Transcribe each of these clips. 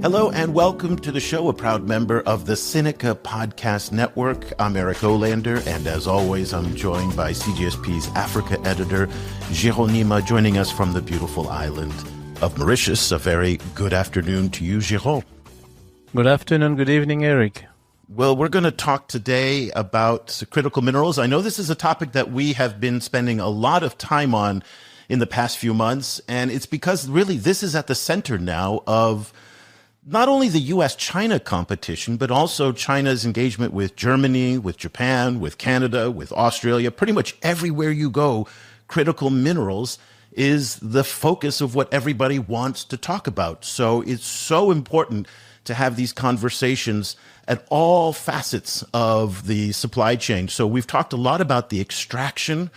Hello and welcome to the show, a proud member of the Sinica Podcast Network. I'm Eric Olander, and as always, I'm joined by CGSP's Africa editor, Géraud, joining us from the beautiful island of Mauritius. A very good afternoon to you, Géraud. Good afternoon, good evening, Eric. Well, we're going to talk today about critical minerals. I know this is a topic that we have been spending a lot of time on in the past few months, and it's because really this is at the center now of not only the U.S.-China competition, but also China's engagement with Germany, with Japan, with Canada, with Australia. Pretty much everywhere you go, critical minerals is the focus of what everybody wants to talk about. So it's so important to have these conversations at all facets of the supply chain. So we've talked a lot about the extraction.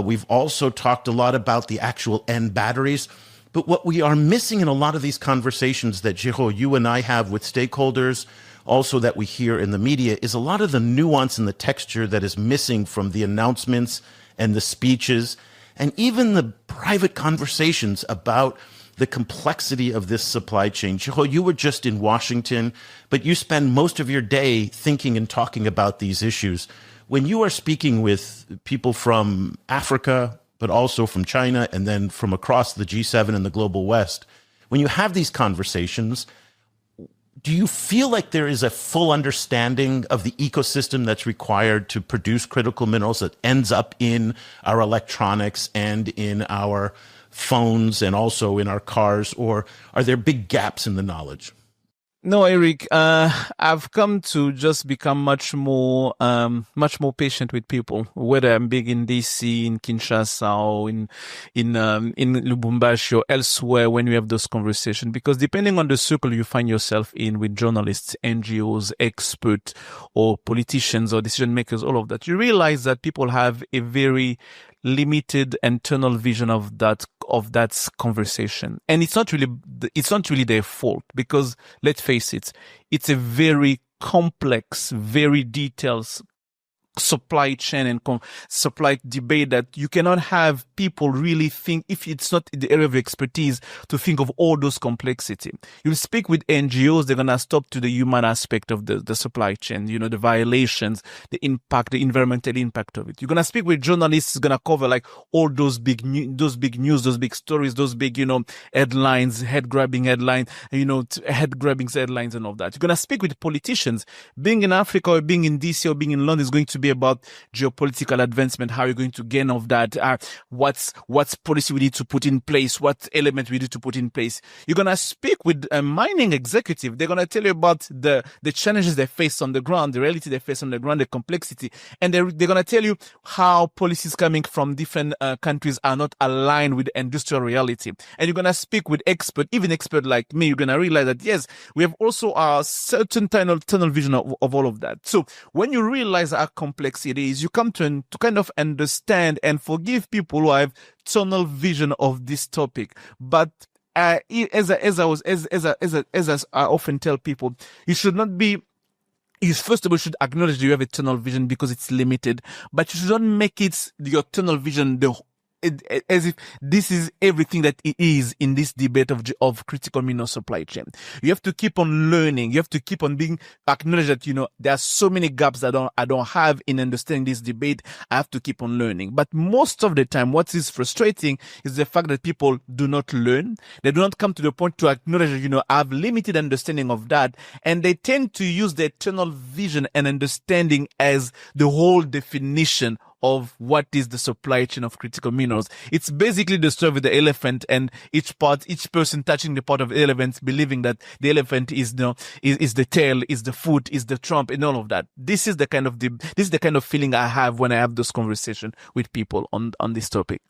We've also talked a lot about the actual end batteries. But what we are missing in a lot of these conversations that, Géraud, you and I have with stakeholders, also that we hear in the media, is a lot of the nuance and the texture that is missing from the announcements and the speeches, and even the private conversations about the complexity of this supply chain. Géraud, you were just in Washington, but you spend most of your day thinking and talking about these issues. When you are speaking with people from Africa, but also from China, and then from across the G7 and the global West, when you have these conversations, do you feel like there is a full understanding of the ecosystem that's required to produce critical minerals that ends up in our electronics and in our phones and also in our cars, or are there big gaps in the knowledge? No, Eric, I've come to just become much more patient with people, whether I'm big in DC, in Kinshasa, or in Lubumbashi or elsewhere when we have those conversations, because depending on the circle you find yourself in with journalists, NGOs, experts, or politicians or decision makers, all of that, you realize that people have a very limited and tunnel vision of that conversation. And it's not really their fault, because let's face it, it's a very complex, very detailed supply chain and supply debate that you cannot have people really think, if it's not in the area of expertise, to think of all those complexity. You'll speak with NGOs, they're going to stop to the human aspect of the supply chain, the violations, the impact, the environmental impact of it. You're going to speak with journalists, going to cover like all those big news, those big stories, those big, headlines, head-grabbing headlines, head-grabbing headlines and all that. You're going to speak with politicians. Being in Africa or being in DC or being in London is going to be about geopolitical advancement. How are you going to gain of that? What's policy we need to put in place? What element we need to put in place? You're going to speak with a mining executive. They're going to tell you about the challenges they face on the ground, the reality they face on the ground, the complexity. And they're going to tell you how policies coming from different countries are not aligned with industrial reality. And you're going to speak with experts, even expert like me. You're going to realize that, yes, we have also a certain tunnel vision of all of that. So when you realize how complex it is, you come to kind of understand and forgive people who have tunnel vision of this topic. But as I often tell people, you should not be. You first of all should acknowledge that you have a tunnel vision because it's limited, but you should not make it your tunnel vision as if this is everything that it is in this debate of critical mineral supply chain. You have to keep on learning. You have to keep on being acknowledged that, there are so many gaps that I don't have in understanding this debate. I have to keep on learning. But most of the time, what is frustrating is the fact that people do not learn. They do not come to the point to acknowledge that, I have limited understanding of that. And they tend to use their tunnel vision and understanding as the whole definition of what is the supply chain of critical minerals. It's basically the story with the elephant, and each person touching the part of the elephant, believing that the elephant is the tail, is the foot, is the trunk, and all of that. This is the kind of feeling I have when I have this conversation with people on this topic.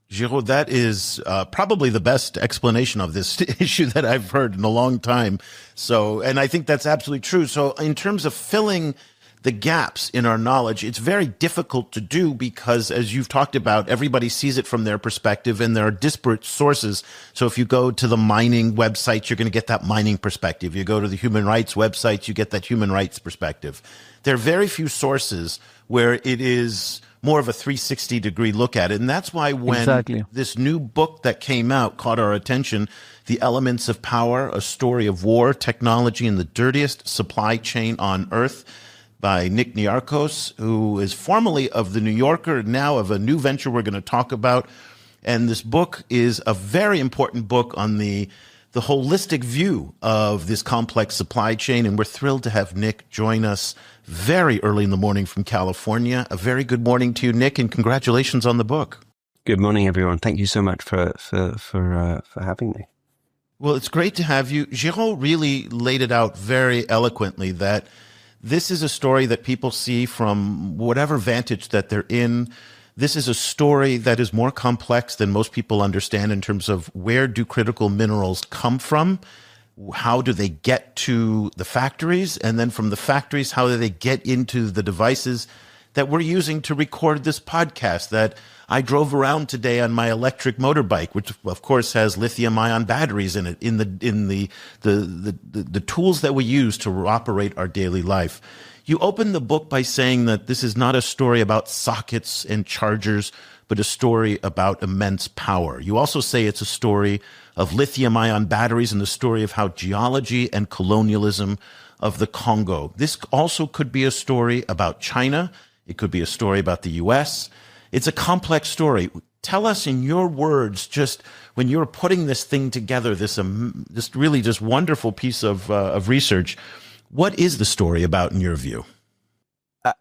Géraud, that is probably the best explanation of this issue that I've heard in a long time. So, and I think that's absolutely true. So in terms of filling the gaps in our knowledge, it's very difficult to do because, as you've talked about, everybody sees it from their perspective and there are disparate sources. So if you go to the mining websites, you're going to get that mining perspective. You go to the human rights websites, you get that human rights perspective. There are very few sources where it is more of a 360-degree look at it. And that's why when this new book that came out caught our attention, The Elements of Power, A Story of War, Technology, and the Dirtiest Supply Chain on Earth, by Nick Niarchos, who is formerly of The New Yorker, now of a new venture we're going to talk about. And this book is a very important book on the holistic view of this complex supply chain. And we're thrilled to have Nick join us very early in the morning from California. A very good morning to you, Nick, and congratulations on the book. Good morning, everyone. Thank you so much for having me. Well, it's great to have you. Géraud really laid it out very eloquently that this is a story that people see from whatever vantage that they're in. This is a story that is more complex than most people understand in terms of where do critical minerals come from? How do they get to the factories? And then from the factories, how do they get into the devices that we're using to record this podcast that I drove around today on my electric motorbike, which of course has lithium ion batteries in it, in the tools that we use to operate our daily life. You open the book by saying that this is not a story about sockets and chargers, but a story about immense power. You also say it's a story of lithium ion batteries and the story of how geology and colonialism of the Congo. This also could be a story about China. It could be a story about the US. It's a complex story. Tell us in your words, just when you're putting this thing together, this really just wonderful piece of research, what is the story about in your view?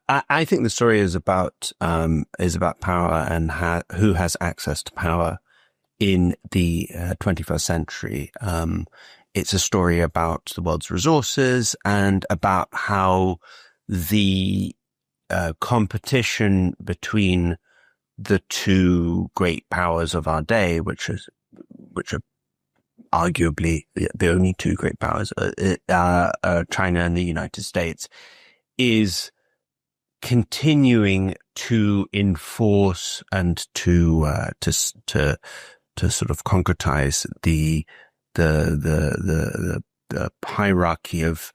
I think the story is about power and who has access to power in the 21st century. It's a story about the world's resources and about how the competition between the two great powers of our day, which are arguably the only two great powers, China and the United States, is continuing to enforce and to sort of concretize the hierarchy of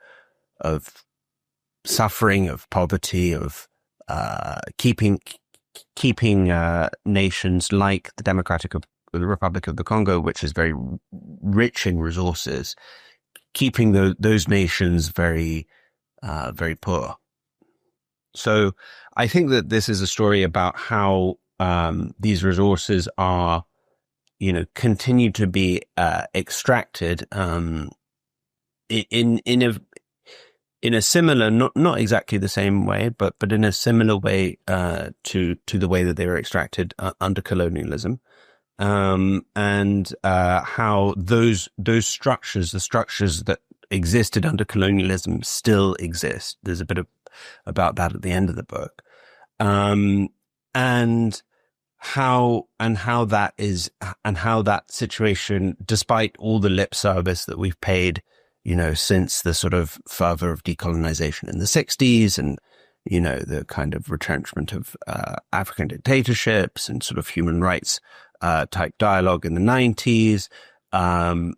suffering, of poverty, of keeping nations like the Republic of the Congo, which is very rich in resources, keeping those nations very poor. So I think that this is a story about how these resources are, continue to be extracted in a similar, not exactly the same way, but in a similar way to the way that they were extracted under colonialism, and how those structures, the structures that existed under colonialism, still exist. There's a bit about that at the end of the book, and how that situation, despite all the lip service that we've paid, since the sort of fervor of decolonization in the 60s and, the kind of retrenchment of African dictatorships and sort of human rights type dialogue in the 90s, how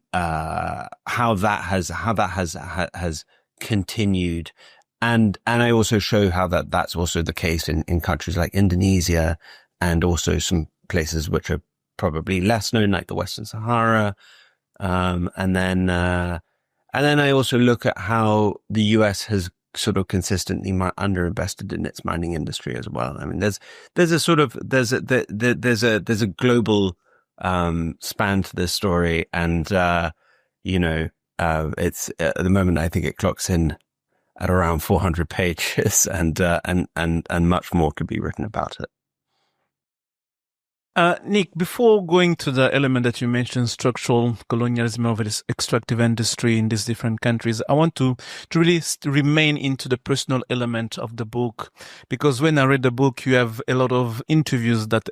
that has continued. And I also show how that's also the case in countries like Indonesia and also some places which are probably less known, like the Western Sahara. And then I also look at how the US has sort of consistently underinvested in its mining industry as well. I mean, there's a global span to this story, and it's at the moment I think it clocks in at around 400 pages, and much more could be written about it. Nick, before going to the element that you mentioned, structural colonialism of this extractive industry in these different countries, I want to really remain into the personal element of the book, because when I read the book, you have a lot of interviews that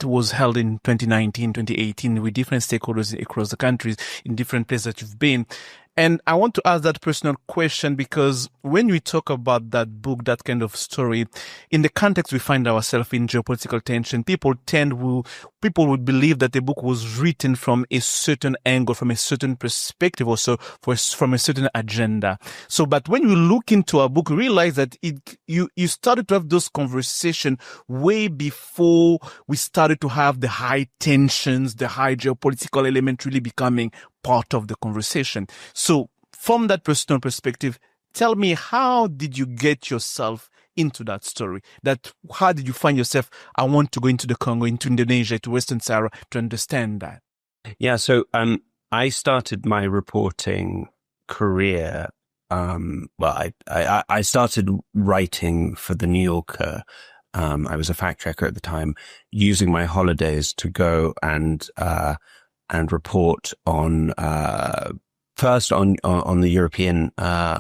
was held in 2019, 2018 with different stakeholders across the countries in different places that you've been. And I want to ask that personal question because when we talk about that book, that kind of story, in the context we find ourselves in geopolitical tension, people would believe that the book was written from a certain angle, from a certain perspective, also from a certain agenda. So, but when you look into our book, you realize that you started to have those conversations way before we started to have the high tensions, the high geopolitical element really becoming part of the conversation. So from that personal perspective, tell me, how did you get yourself into that story? How did you find yourself, I want to go into the Congo, into Indonesia, to Western Sahara to understand that? Yeah. So, I started my reporting career. I started writing for the New Yorker. I was a fact checker at the time, using my holidays to go and report on, first on the European,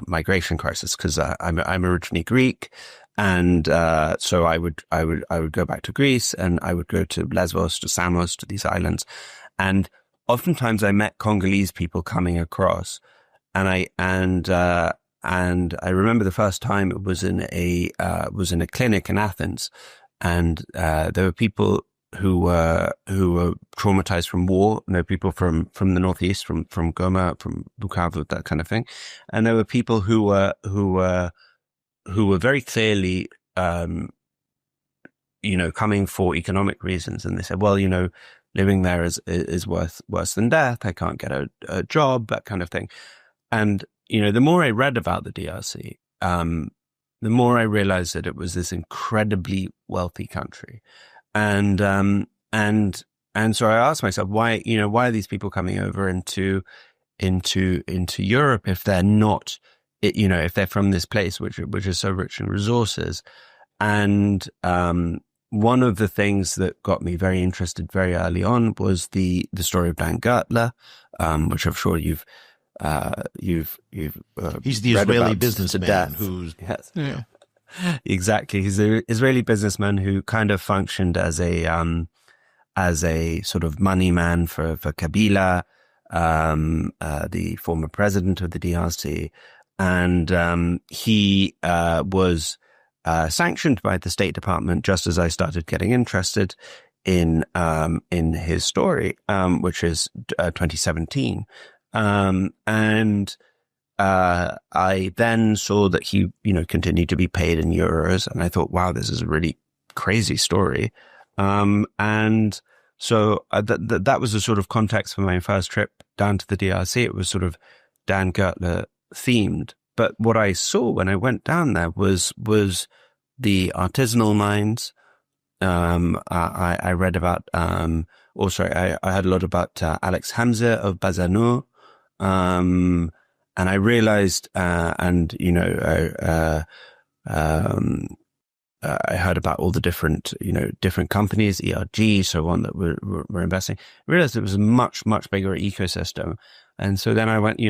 migration crisis, because I'm originally Greek. And, so I would go back to Greece, and I would go to Lesbos, to Samos, to these islands. And oftentimes I met Congolese people coming across, and I remember the first time it was in a clinic in Athens, and there were people who were traumatized from war. There were people from the northeast, from Goma, from Bukavu, that kind of thing, and there were people who were very clearly coming for economic reasons, and they said, well, living there is worse than death. I can't get a job, that kind of thing. And the more I read about the DRC, the more I realized that it was this incredibly wealthy country. And so I asked myself, why are these people coming over into Europe if they're not, if they're from this place, which is so rich in resources? And, one of the things that got me very interested very early on was the story of Dan Gertler, which I'm sure you've he's the Israeli businessman who's yes. Yeah. Exactly. He's an Israeli businessman who kind of functioned as a sort of money man for Kabila, the former president of the DRC. And, he, was, sanctioned by the State Department just as I started getting interested in his story, which is, 2017. And I then saw that he, continued to be paid in euros, and I thought, wow, this is a really crazy story. And so that was the sort of context for my first trip down to the DRC. It was sort of Dan Gertler themed. But what I saw when I went down there was the artisanal mines. I read about, I heard a lot about Alex Hamza of Bazanour. And I realized, I heard about all the different companies, ERG, so on, that were investing. I realized it was a much, much bigger ecosystem. And so then I went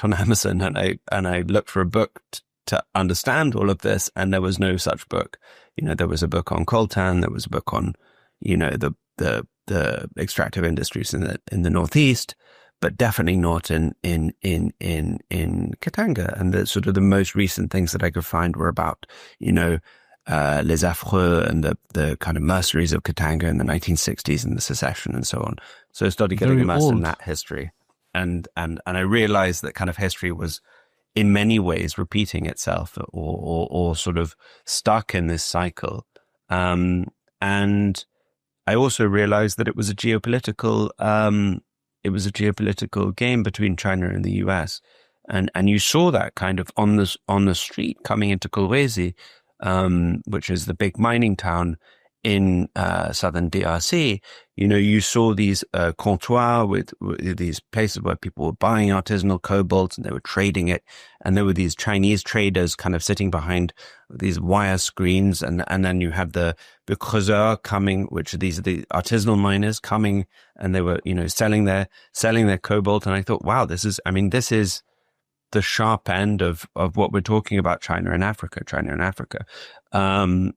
on Amazon and I looked for a book to understand all of this, and there was no such book. There was a book on coltan, there was a book on, the extractive industries in the Northeast, but definitely not in Katanga. And the sort of the most recent things that I could find were about, les affreux and the kind of mercenaries of Katanga in the 1960s and the secession and so on. So I started getting immersed in that history. And I realized that kind of history was in many ways repeating itself or sort of stuck in this cycle. And I also realized that it was a geopolitical game between China and the US. And you saw that kind of on the street coming into Kolwezi, which is the big mining town in southern DRC. You saw these comptoirs with these places where people were buying artisanal cobalt and they were trading it. And there were these Chinese traders kind of sitting behind these wire screens. And then you had the creuseurs coming, which are the artisanal miners coming, and they were, selling their cobalt. And I thought, wow, this is the sharp end of what we're talking about, China and Africa.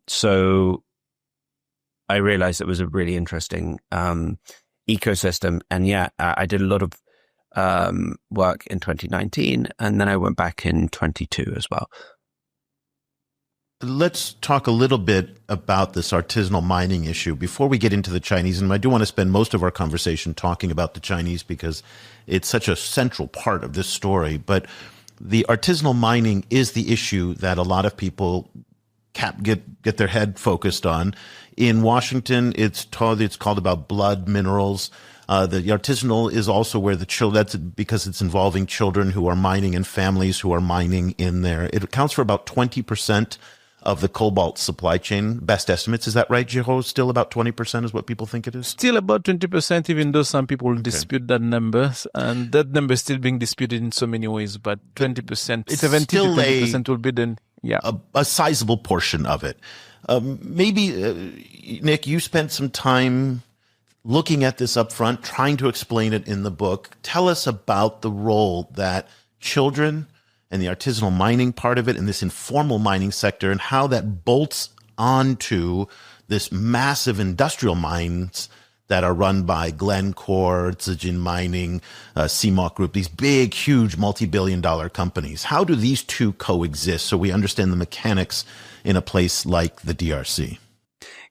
So I realized it was a really interesting ecosystem. And yeah, I did a lot of work in 2019, and then I went back in 22 as well. Let's talk a little bit about this artisanal mining issue before we get into the Chinese. And I do want to spend most of our conversation talking about the Chinese because it's such a central part of this story. But the artisanal mining is the issue that a lot of people get their head focused on. In Washington, it's called about blood minerals. The artisanal is also where that's because it's involving children who are mining and families who are mining in there. It accounts for about 20% of the cobalt supply chain, best estimates. Is that right, Géraud? Still about 20% is what people think it is? Still about 20%, even though some people dispute that number. And that number is still being disputed in so many ways. But 20%, it's 70 to still 20% will be then, a sizable portion of it. Maybe, Nick, you spent some time looking at this up front, trying to explain it in the book. Tell us about the role that children and the artisanal mining part of it and this informal mining sector and how that bolts onto this massive industrial mines that are run by Glencore, Zijin Mining, CMOC Group, these big, huge multi-billion-dollar companies. How do these two coexist so we understand the mechanics in a place like the DRC?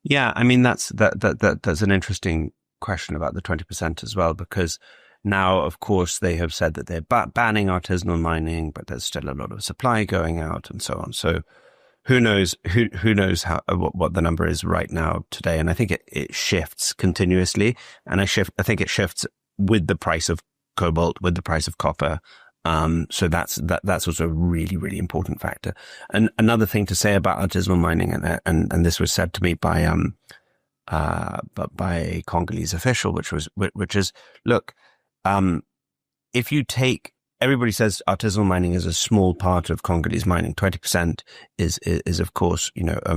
Yeah, I mean, that's an interesting question about the 20% as well, because now, of course, they have said that they're banning artisanal mining, but there's still a lot of supply going out and so on. So who knows what the number is right now today. And I think it shifts continuously. And I think it shifts with the price of cobalt, with the price of copper. So that's also a really, really important factor. And another thing to say about artisanal mining, and this was said to me by a Congolese official, which is, look, if you take, everybody says artisanal mining is a small part of Congolese mining. 20% is of course,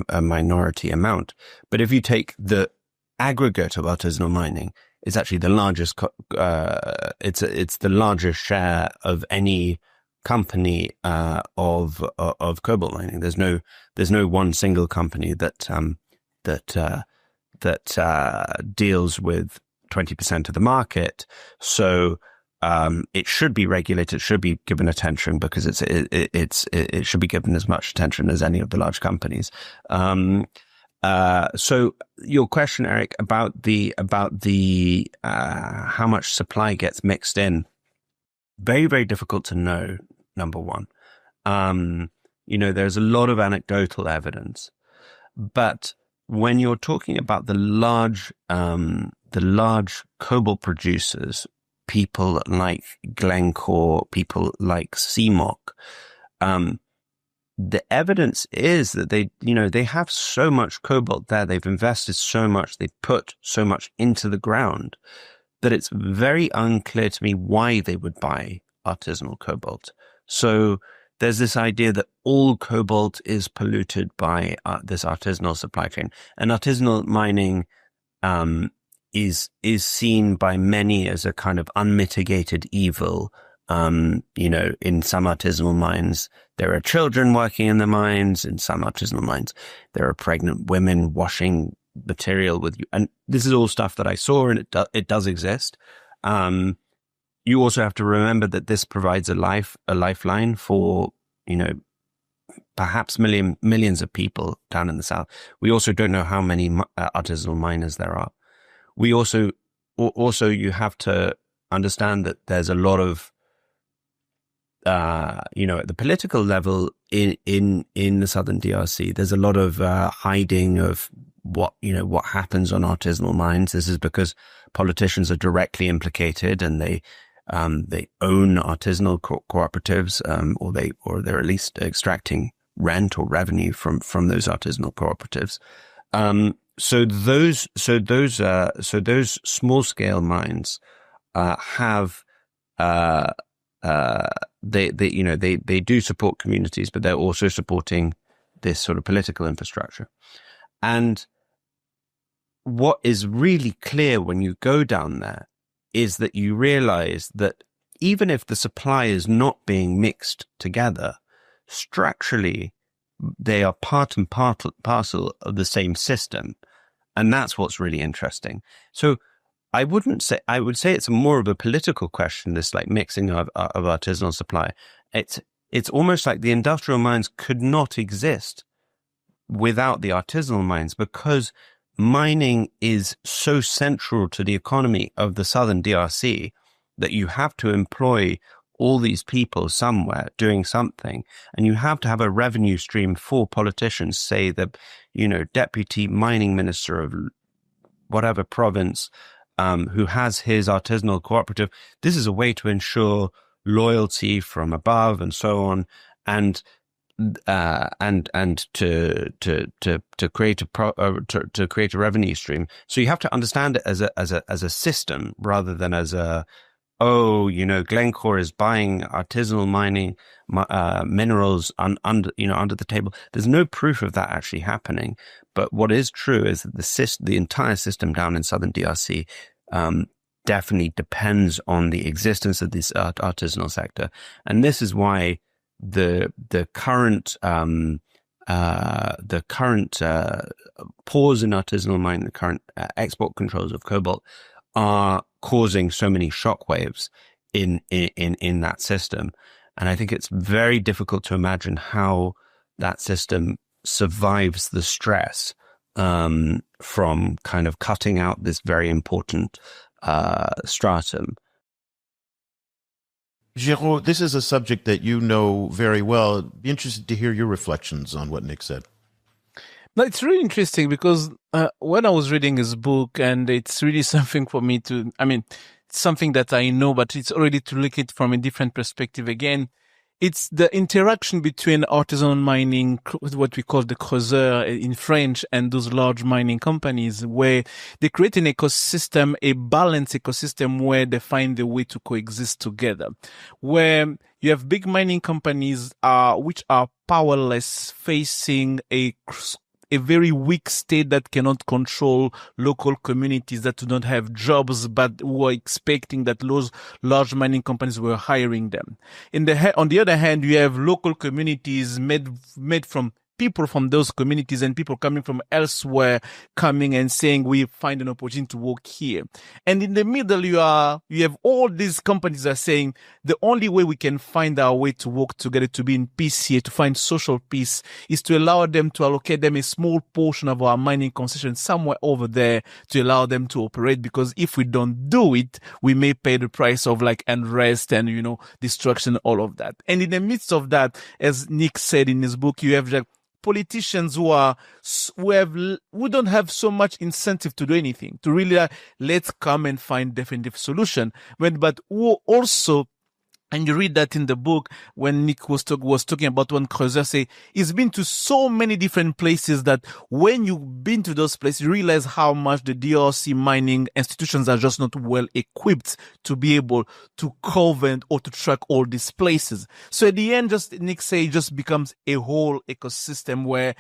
a minority amount. But if you take the aggregate of artisanal mining, it's actually the largest, it's the largest share of any company, of cobalt mining. There's no one single company that deals with 20% of the market. So it should be regulated, it should be given attention because it should be given as much attention as any of the large companies. So your question, Eric, about the how much supply gets mixed in, very, very difficult to know, number one. There's a lot of anecdotal evidence, but when you're talking about the large cobalt producers, people like Glencore, people like CMOC, the evidence is that they have so much cobalt there. They've invested so much. They put so much into the ground that it's very unclear to me why they would buy artisanal cobalt. So there's this idea that all cobalt is polluted by this artisanal supply chain, and artisanal mining is seen by many as a kind of unmitigated evil. In some artisanal mines, there are children working in the mines. In some artisanal mines, there are pregnant women washing material with you. And this is all stuff that I saw, and it does exist. You also have to remember that this provides a lifeline for, perhaps millions of people down in the South. We also don't know how many artisanal miners there are. We also you have to understand that there's a lot of, at the political level in the southern DRC, there's a lot of hiding of what happens on artisanal mines. This is because politicians are directly implicated, and they own artisanal cooperatives, or they're at least extracting rent or revenue from those artisanal cooperatives. So those small scale mines have they do support communities, but they're also supporting this sort of political infrastructure. And what is really clear when you go down there is that you realize that even if the supply is not being mixed together, structurally, they are part and parcel of the same system. And that's what's really interesting. So I would say it's more of a political question, this like mixing of artisanal supply. It's almost like the industrial mines could not exist without the artisanal mines, because mining is so central to the economy of the southern DRC that you have to employ all these people somewhere doing something, and you have to have a revenue stream for politicians, say the, deputy mining minister of whatever province, who has his artisanal cooperative. This is a way to ensure loyalty from above and so on, and to create a revenue stream. So you have to understand it as a system rather than as Glencore is buying artisanal mining minerals under the table. There's no proof of that actually happening. But what is true is that the entire system down in southern DRC definitely depends on the existence of this artisanal sector, and this is why the current pause in artisanal mining, the current export controls of cobalt are causing so many shockwaves in that system. And I think it's very difficult to imagine how that system survives the stress from kind of cutting out this very important stratum. Géraud, this is a subject that you know very well. I'd be interested to hear your reflections on what Nick said. No, it's really interesting because when I was reading his book, and it's really something for me it's something that I know, but it's already to look at it from a different perspective again. It's the interaction between artisanal mining, what we call the creuseur in French, and those large mining companies, where they create an ecosystem, a balanced ecosystem where they find a way to coexist together. Where you have big mining companies which are powerless, facing a very weak state that cannot control local communities that do not have jobs, but who are expecting that those large mining companies were hiring them. On the other hand, you have local communities made from people from those communities and people coming from elsewhere coming and saying, we find an opportunity to work here. And in the middle, you have all these companies that are saying the only way we can find our way to work together, to be in peace here, to find social peace, is to allow them to allocate them a small portion of our mining concession somewhere over there to allow them to operate. Because if we don't do it, we may pay the price of like unrest and, destruction, all of that. And in the midst of that, as Nick said in his book, you have politicians who don't have so much incentive to do anything, to really let's come and find definitive solution. But who also, and you read that in the book when Nick was talking about one creuseur, say he's been to so many different places that when you've been to those places, you realize how much the DRC mining institutions are just not well equipped to be able to cover or to track all these places. So at the end, Nick say, it just becomes a whole ecosystem where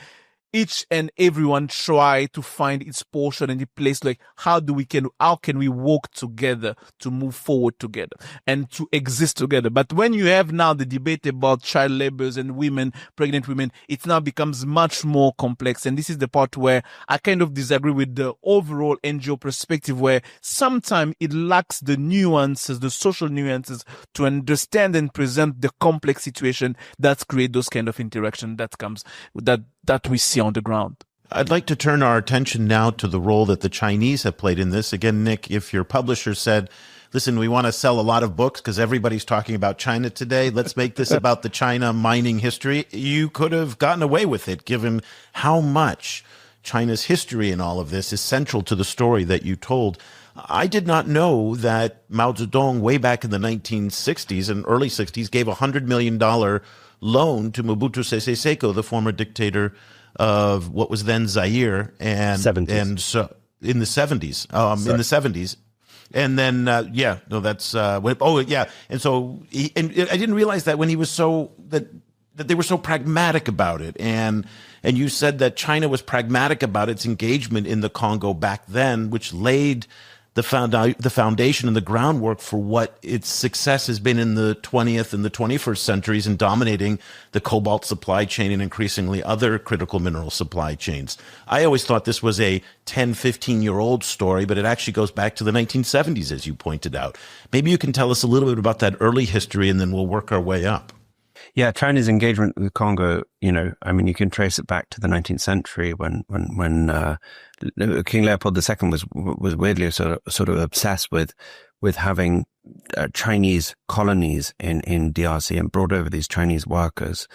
each and everyone try to find its portion and the place, like how can we work together to move forward together and to exist together. But when you have now the debate about child labors and pregnant women, it now becomes much more complex. And this is the part where I kind of disagree with the overall NGO perspective, where sometimes it lacks the nuances, the social nuances, to understand and present the complex situation that create those kind of interaction that we see on the ground. I'd like to turn our attention now to the role that the Chinese have played in this. Again, Nick, if your publisher said, listen, we want to sell a lot of books because everybody's talking about China today, let's make this about the China mining history, you could have gotten away with it, given how much China's history in all of this is central to the story that you told. I did not know that Mao Zedong, way back in the 1960s and early 60s, gave a $100 million loan to Mobutu Sese Seko, the former dictator of what was then Zaire, and so in the 70s, in the 70s, and then and so I didn't realize that when he was that they were so pragmatic about it, and you said that China was pragmatic about its engagement in the Congo back then, which laid the foundation and the groundwork for what its success has been in the 20th and the 21st centuries in dominating the cobalt supply chain and increasingly other critical mineral supply chains. I always thought this was a 10, 15-year-old story, but it actually goes back to the 1970s, as you pointed out. Maybe you can tell us a little bit about that early history, and then we'll work our way up. Yeah, China's engagement with Congo, you can trace it back to the 19th century when King Leopold II was weirdly sort of obsessed with having Chinese colonies in DRC and brought over these Chinese workers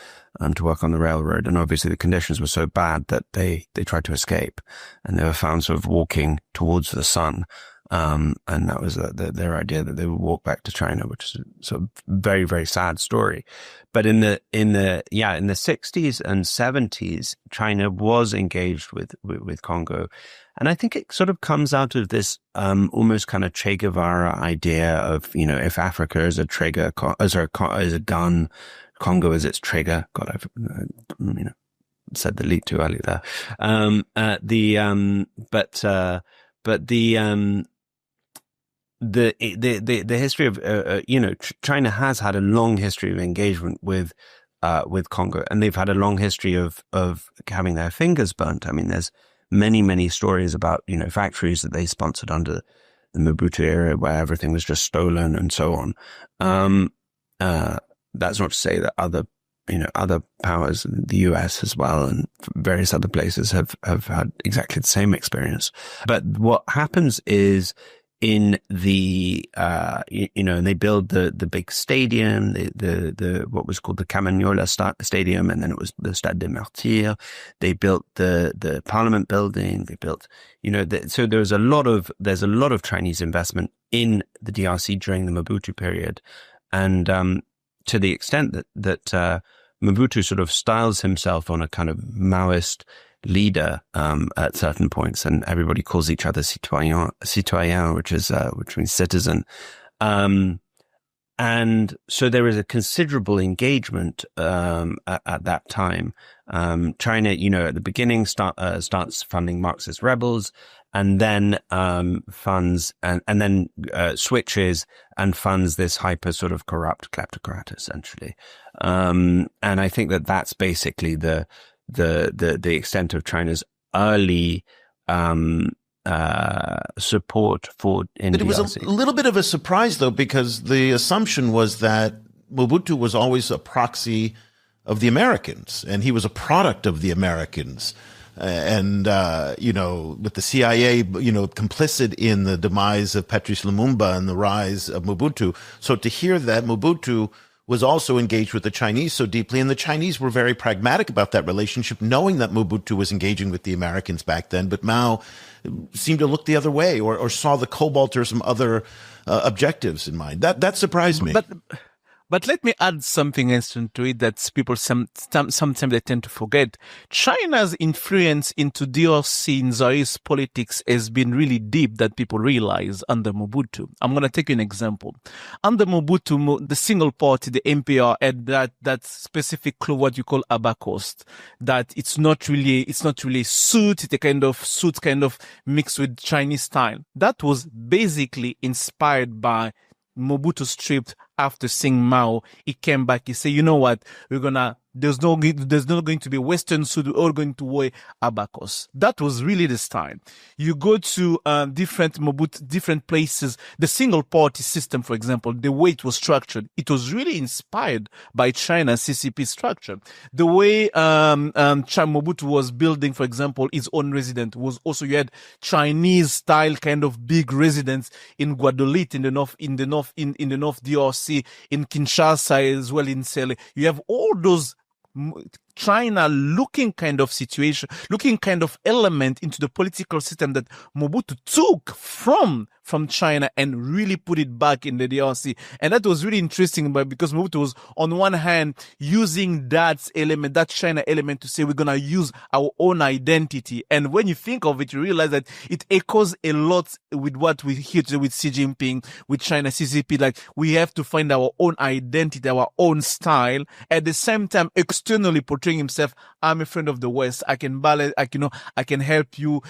to work on the railroad. And obviously the conditions were so bad that they tried to escape, and they were found sort of walking towards the sun. And that was their idea, that they would walk back to China, which is a sort of very, very sad story. But in the 60s and 70s, China was engaged with Congo. And I think it sort of comes out of this, almost kind of Che Guevara idea of, if Africa is a trigger, is a gun, Congo is its trigger. God, I've, said the lead too early there. The history of China has had a long history of engagement with Congo, and they've had a long history of having their fingers burnt. I mean, there's many stories about factories that they sponsored under the Mobutu era where everything was just stolen and so on. That's not to say that other powers, the US as well, and various other places have had exactly the same experience. But what happens is, in the, and they build the big stadium, the what was called the Camagnola Stadium, and then it was the Stade des Martyrs. They built the Parliament building. They built, so there's a lot of Chinese investment in the DRC during the Mobutu period, and to the extent that Mobutu sort of styles himself on a kind of Maoist leader at certain points, and everybody calls each other citoyen, which means citizen. And so there is a considerable engagement at that time. China, at the beginning starts funding Marxist rebels, and then funds and then switches and funds this hyper sort of corrupt kleptocrat, essentially. And I think that's basically the extent of China's early support for India. But it was a little bit of a surprise, though, because the assumption was that Mobutu was always a proxy of the Americans, and he was a product of the Americans. And with the CIA, complicit in the demise of Patrice Lumumba and the rise of Mobutu. So to hear that Mobutu was also engaged with the Chinese so deeply, and the Chinese were very pragmatic about that relationship, knowing that Mobutu was engaging with the Americans back then, but Mao seemed to look the other way, or saw the cobalt or some other objectives in mind. That surprised me. But let me add something else to it that people sometimes they tend to forget. China's influence into DRC in Zaïre's politics has been really deep that people realize under Mobutu. I'm going to take you an example. Under Mobutu, the single party, the MPR, had that specific clue, what you call abacos, that it's not really a suit, it's a kind of suit mixed with Chinese style. That was basically inspired by Mobutu stripped after seeing Mao. He came back. He said, you know what? There's not going to be Western suit. We're all going to wear abacos. That was really the style. You go to different places. The single party system, for example, the way it was structured, it was really inspired by China's CCP structure. The way Mobutu was building, for example, his own residence was also, you had Chinese style kind of big residence in Guadeloupe in the north DRC, in Kinshasa as well, in Sele. You have all those China looking kind of situation, looking kind of element into the political system that Mobutu took from China and really put it back in the DRC. And that was really interesting, but because Mobutu was on one hand using that element, that China element, to say we're going to use our own identity. And when you think of it, you realize that it echoes a lot with what we hear today with Xi Jinping, with China CCP. Like, we have to find our own identity, our own style. At the same time, externally portraying himself, I'm a friend of the West. I can balance, I can help you,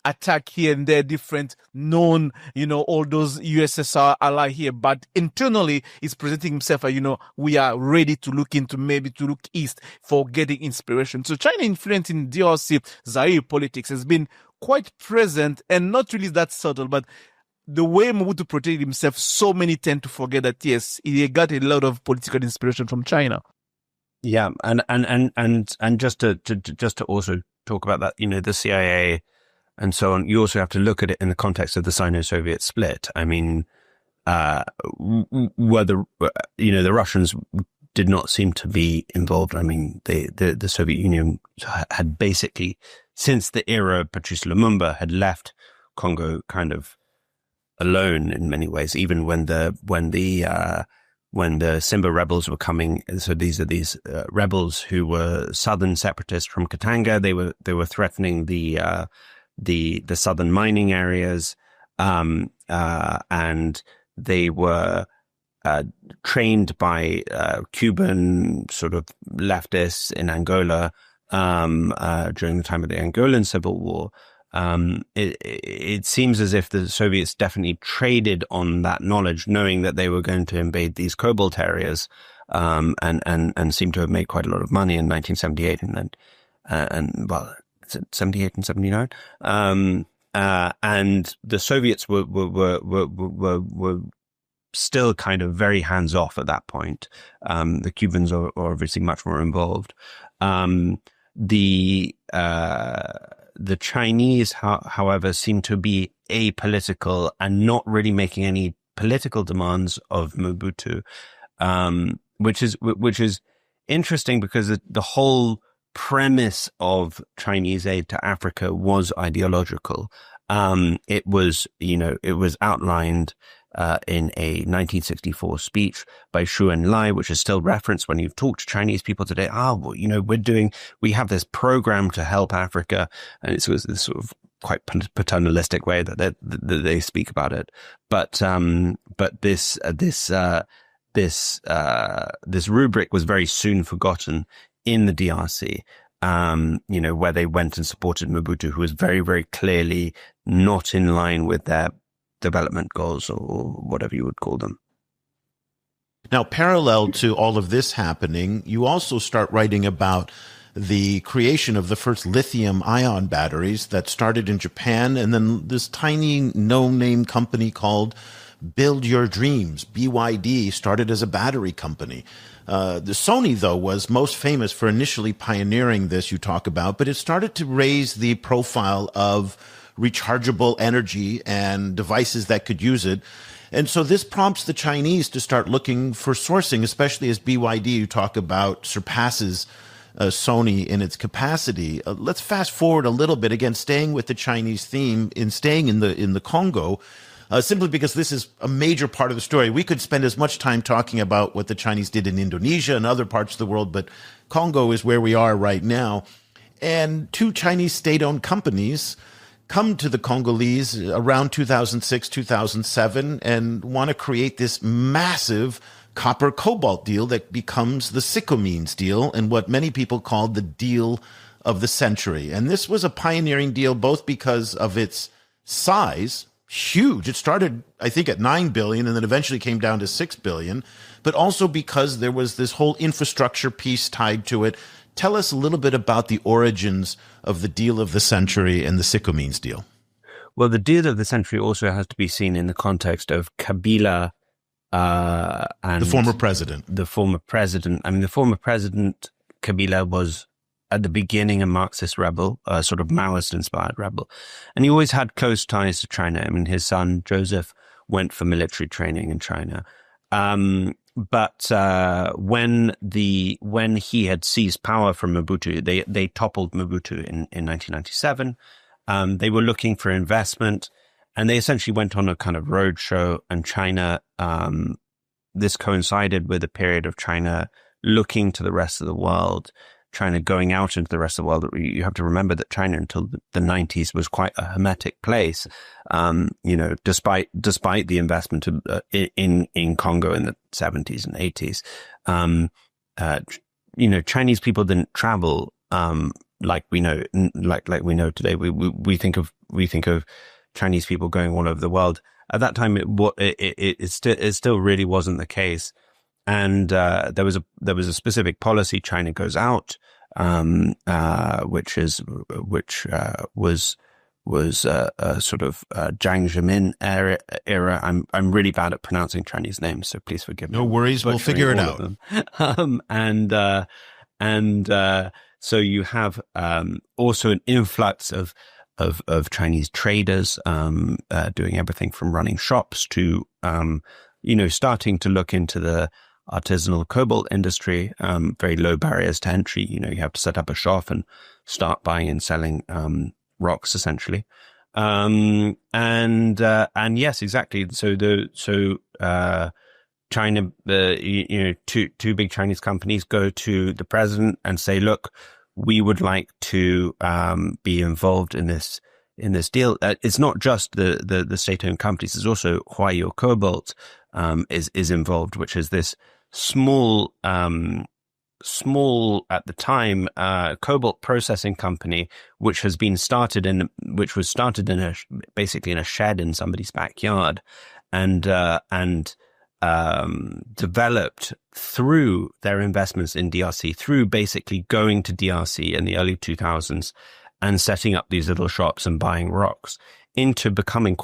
attack here and there, different known, all those USSR ally here. But internally, he's presenting himself as, we are ready to look east for getting inspiration. So China influence in DRC, Zaire politics has been quite present and not really that subtle, but the way Mobutu protected himself, so many tend to forget that, yes, he got a lot of political inspiration from China. Yeah. And just to also talk about that, the CIA and so on, you also have to look at it in the context of the Sino-Soviet split. I mean, whether, the Russians did not seem to be involved. I mean, the Soviet Union had basically, since the era of Patrice Lumumba, had left Congo kind of alone in many ways, even when the Simba rebels were coming. So these are these rebels who were southern separatists from Katanga. They were threatening the southern mining areas, and they were trained by Cuban sort of leftists in Angola during the time of the Angolan Civil War. It seems as if the Soviets definitely traded on that knowledge, knowing that they were going to invade these cobalt areas, and seem to have made quite a lot of money in 1978 and well, 78 and 79. And the Soviets were still kind of very hands off at that point. The Cubans are obviously much more involved. The Chinese, however, seem to be apolitical and not really making any political demands of Mobutu, which is interesting because the whole premise of Chinese aid to Africa was ideological. It was outlined in a 1964 speech by Xu Enlai, which is still referenced when you talk to Chinese people today. We have this program to help Africa, and it was this sort of quite paternalistic way that they speak about it. But this rubric was very soon forgotten in the DRC. Where they went and supported Mobutu, who was very, very clearly not in line with their development goals or whatever you would call them. Now, parallel to all of this happening, you also start writing about the creation of the first lithium ion batteries that started in Japan, and then this tiny no-name company called Build Your Dreams, BYD, started as a battery company. The Sony, though, was most famous for initially pioneering this you talk about, but it started to raise the profile of rechargeable energy and devices that could use it. And so this prompts the Chinese to start looking for sourcing, especially as BYD, you talk about, surpasses Sony in its capacity. Let's fast forward a little bit, again, staying with the Chinese theme, staying in the Congo, simply because this is a major part of the story. We could spend as much time talking about what the Chinese did in Indonesia and other parts of the world, but Congo is where we are right now. And two Chinese state-owned companies come to the Congolese around 2006, 2007, and want to create this massive copper cobalt deal that becomes the sycamines deal, and what many people called the deal of the century. And this was a pioneering deal both because of its size, huge. It started, I think, at 9 billion and then eventually came down to 6 billion, but also because there was this whole infrastructure piece tied to it. Tell us a little bit about the origins of the deal of the century and the sycamines deal. Well, the deal of the century also has to be seen in the context of Kabila and the former president. I mean, the former president, Kabila, was at the beginning a Marxist rebel, a sort of Maoist-inspired rebel. And he always had close ties to China. I mean, his son, Joseph, went for military training in China. But when he had seized power from Mobutu, they toppled Mobutu in 1997. They were looking for investment, and they essentially went on a kind of roadshow. And China, this coincided with a period of China looking to the rest of the world, China going out into the rest of the world. You have to remember that China until the 90s was quite a hermetic place. Despite the investment in Congo in the 70s and 80s, Chinese people didn't travel like we know today. We think of Chinese people going all over the world. At that time, it still really wasn't the case. And there was a specific policy. China goes out, which was a sort of Jiang Zemin era. I'm really bad at pronouncing Chinese names, so please forgive me. No worries, we'll figure it out. So you have also an influx of Chinese traders doing everything from running shops to starting to look into the artisanal cobalt industry. Very low barriers to entry. You have to set up a shop and start buying and selling rocks, essentially. And yes, exactly. So China, two big Chinese companies go to the president and say, look, we would like to be involved in this deal. It's not just the state-owned companies. There's also Huayo Cobalt is involved, which is this small at the time cobalt processing company, which was started in basically in a shed in somebody's backyard, and developed through their investments in DRC, through basically going to DRC in the early 2000s and setting up these little shops and buying rocks, into becoming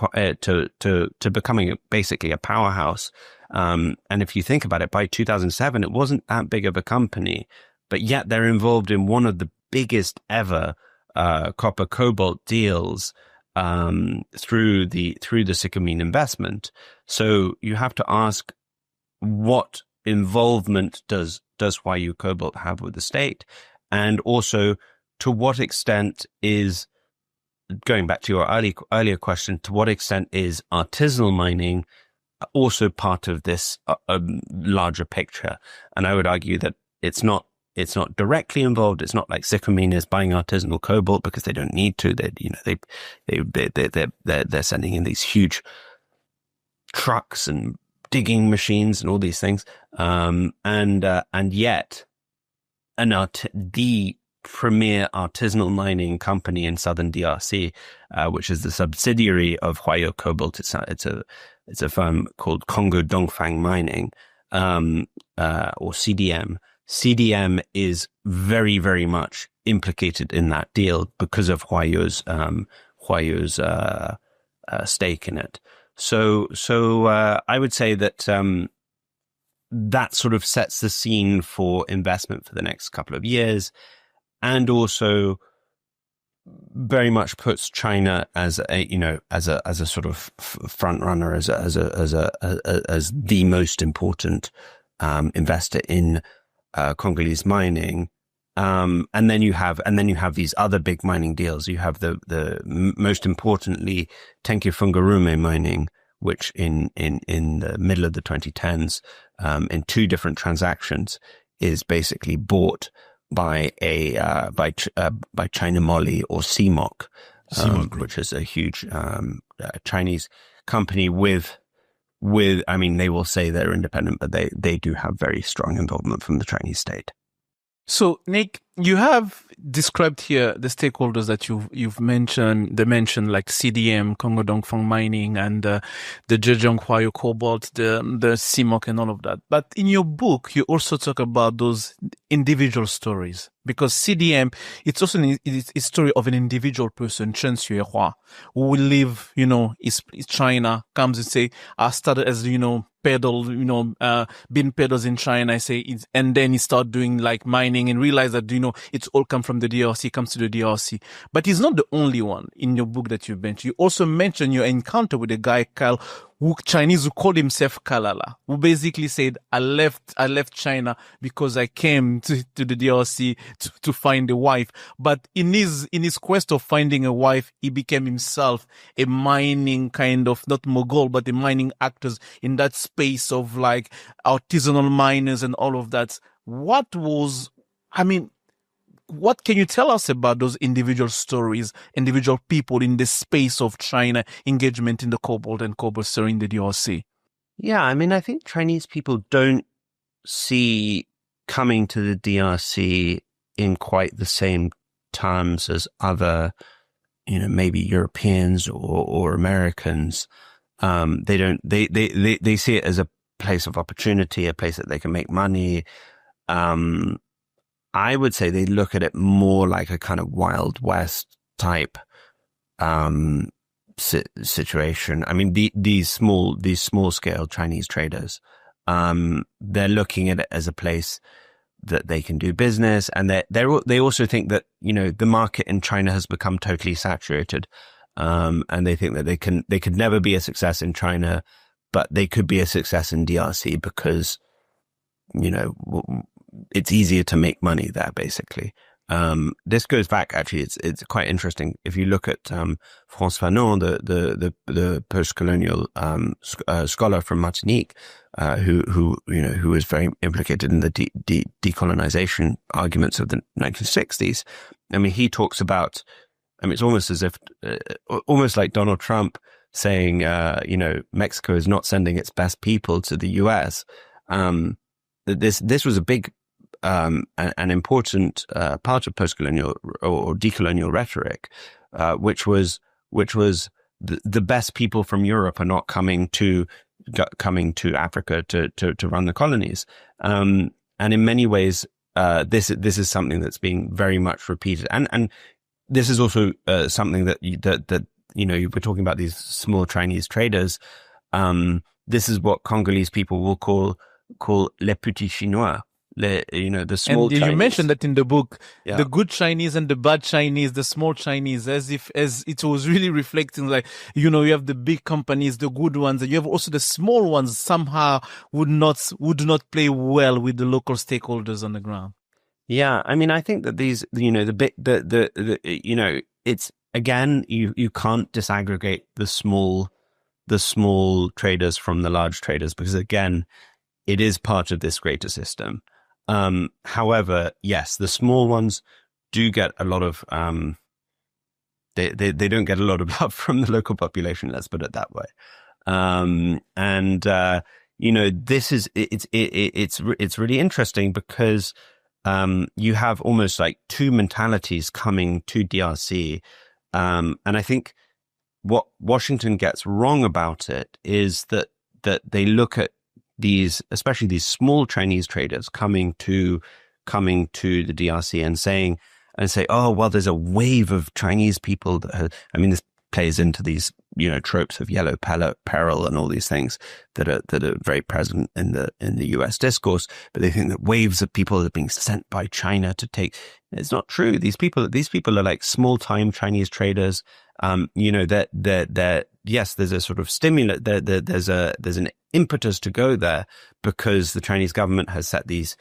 becoming basically a powerhouse. And if you think about it, by 2007, it wasn't that big of a company, but yet they're involved in one of the biggest ever copper cobalt deals through the sycamine investment. So you have to ask, what involvement does Huayu Cobalt have with the state? And also, to what extent is, going back to your earlier question, to what extent is artisanal mining also part of this larger picture? And I would argue that it's not directly involved. It's not like Sycamine is buying artisanal cobalt because they don't need to. They're sending in these huge trucks and digging machines and all these things. And yet the premier artisanal mining company in southern DRC, which is the subsidiary of Huayo Cobalt. It's a firm called Congo Dongfang Mining, or CDM. CDM is very, very much implicated in that deal because of Huayo's stake in it. So I would say that that sort of sets the scene for investment for the next couple of years, and also very much puts China as a sort of front runner, as the most important investor in Congolese mining. And then you have these other big mining deals. You have the most importantly Tenke-Fungurume mining, which in the middle of the 2010s, in two different transactions, is basically bought by China Moly, or CMOC, which is a huge Chinese company with I mean, they will say they're independent, but they do have very strong involvement from the Chinese state. So, Nick, you have described here the stakeholders that you've mentioned. They mentioned like CDM, Congo Dongfang Mining, and the Zhejiang Huayu Cobalt, the CMOC, and all of that. But in your book, you also talk about those individual stories, because CDM, it's also a story of an individual person, Chen Xuehua, who will live, is China, comes and say, I started as, pedal, bean pedals in China, and then he start doing like mining and realize that, it's all come from the DRC, comes to the DRC. But he's not the only one in your book that you mentioned. You also mentioned your encounter with a guy, Chinese, who called himself Kalala, who basically said, I left China because I came to the DRC to find a wife. But in his quest of finding a wife, he became himself a mining kind of, not mogul, but a mining actors in that space of like artisanal miners and all of that. What can you tell us about those individual stories, individual people in the space of China engagement in the cobalt and cobalt story in the DRC? Yeah, I mean, I think Chinese people don't see coming to the DRC in quite the same terms as other, maybe Europeans or Americans. They see it as a place of opportunity, a place that they can make money. I would say they look at it more like a kind of Wild West type situation. I mean, these small scale Chinese traders, they're looking at it as a place that they can do business, and they also think that the market in China has become totally saturated, and they think that they could never be a success in China, but they could be a success in DRC because it's easier to make money there, basically. This goes back, actually, it's quite interesting. If you look at Frantz Fanon, the post-colonial scholar from Martinique, who was very implicated in the decolonization arguments of the 1960s. I mean, he talks about, it's almost as if, almost like Donald Trump saying, Mexico is not sending its best people to the US. This was a big, an important part of post-colonial or decolonial rhetoric, which was the best people from Europe are not coming to Africa to run the colonies, and in many ways, this is something that's being very much repeated, and this is also something that you were talking about these small Chinese traders. This is what Congolese people will call les petits Chinois. The small and Chinese. You mentioned that in the book, Yeah. the good Chinese and the bad Chinese, the small Chinese, as it was really reflecting, like, you have the big companies, the good ones, and you have also the small ones somehow would not play well with the local stakeholders on the ground. Yeah, I mean, I think that these, it's, again, you can't disaggregate the small traders from the large traders, because again, it is part of this greater system. However, yes, the small ones do get a lot of, they don't get a lot of love from the local population, let's put it that way. This is, it's really interesting because, you have almost like two mentalities coming to DRC. And I think what Washington gets wrong about it is that they look at these, especially these small Chinese traders coming to the DRC and say, oh, well, there's a wave of Chinese people this plays into these, tropes of yellow peril and all these things that are very present in the US discourse. But they think that waves of people are being sent by China to take. It's not true. These people are like small time Chinese traders. Yes, there's a sort of stimulus. There's an impetus to go there because the Chinese government has set these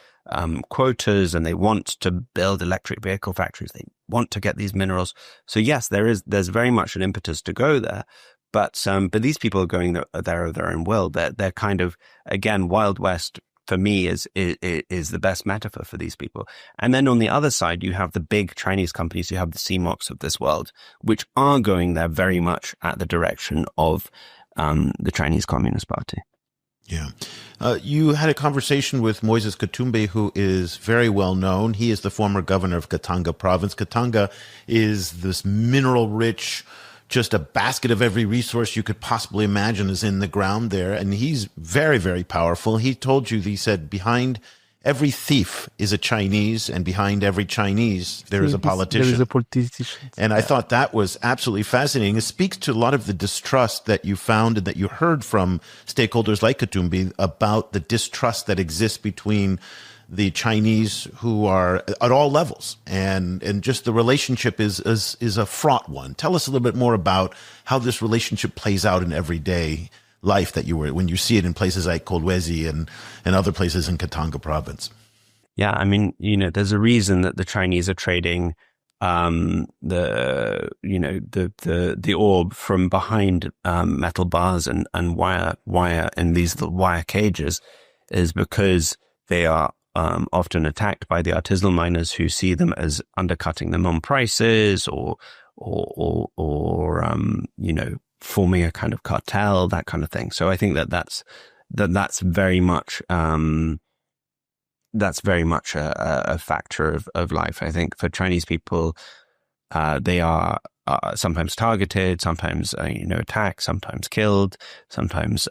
quotas, and they want to build electric vehicle factories. They want to get these minerals. So yes, there's very much an impetus to go there. But these people are going there of their own will. They're kind of, again, Wild West for me is the best metaphor for these people. And then on the other side, you have the big Chinese companies. You have the CMOCs of this world, which are going there very much at the direction of the Chinese Communist Party. Yeah. You had a conversation with Moises Katumbi, who is very well known. He is the former governor of Katanga province. Katanga is this mineral rich, just a basket of every resource you could possibly imagine is in the ground there. And he's very, very powerful. He told you, he said, behind every thief is a Chinese, and behind every Chinese, there is a politician. There is a politician. And I thought that was absolutely fascinating. It speaks to a lot of the distrust that you found and that you heard from stakeholders like Katumbi about the distrust that exists between the Chinese who are at all levels, and just the relationship is a fraught one. Tell us a little bit more about how this relationship plays out in everyday life when you see it in places like Kolwezi and other places in Katanga province. Yeah, I mean, there's a reason that the Chinese are trading the ore from behind metal bars and wire in these wire cages, is because they are often attacked by the artisanal miners who see them as undercutting them on prices or forming a kind of cartel, that kind of thing. So I think that's very much that's very much a factor of life. I think for Chinese people, they are sometimes targeted, sometimes attacked, sometimes killed, sometimes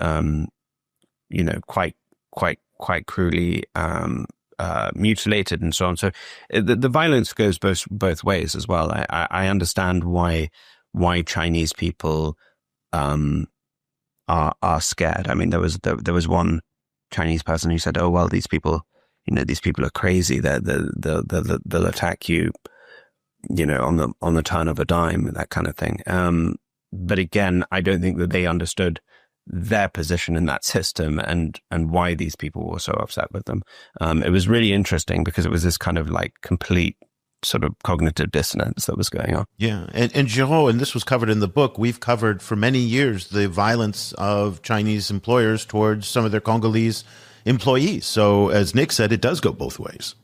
quite cruelly mutilated, and so on. So the violence goes both ways as well. I understand why Chinese people are scared. I mean, there was one Chinese person who said, "Oh well, these people are crazy. They'll attack you, on the turn of a dime," that kind of thing. But again, I don't think that they understood their position in that system and why these people were so upset with them. It was really interesting because it was this kind of like complete sort of cognitive dissonance that was going on. Yeah. And Géraud, and this was covered in the book, we've covered for many years the violence of Chinese employers towards some of their Congolese employees. So as Nick said, it does go both ways.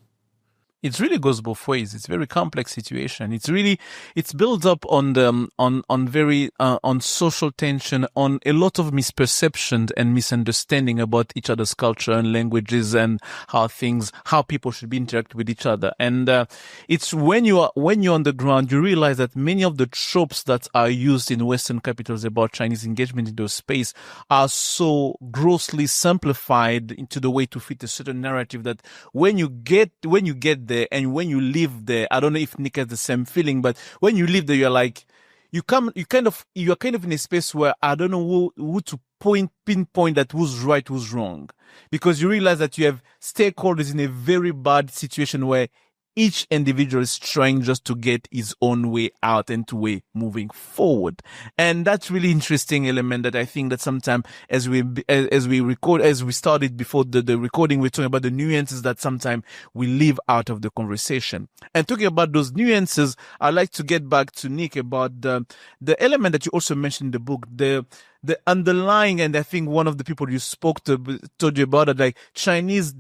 It really goes both ways. It's a very complex situation. It's built up on on social tension, on a lot of misperception and misunderstanding about each other's culture and languages and how people should be interact with each other. And it's when you're on the ground, you realize that many of the tropes that are used in Western capitals about Chinese engagement in those space are so grossly simplified into the way to fit a certain narrative that when you get there and when you live there, I don't know if Nick has the same feeling, but when you live there, you're like, you're kind of in a space where I don't know who to pinpoint that who's right, who's wrong, because you realize that you have stakeholders in a very bad situation where each individual is trying just to get his own way out and to way moving forward. And that's really interesting element that I think that sometimes as we started before the recording, we're talking about the nuances that sometimes we leave out of the conversation. And talking about those nuances, I'd like to get back to Nick about the element that you also mentioned in the book, the underlying, and I think one of the people you told you about it, like Chinese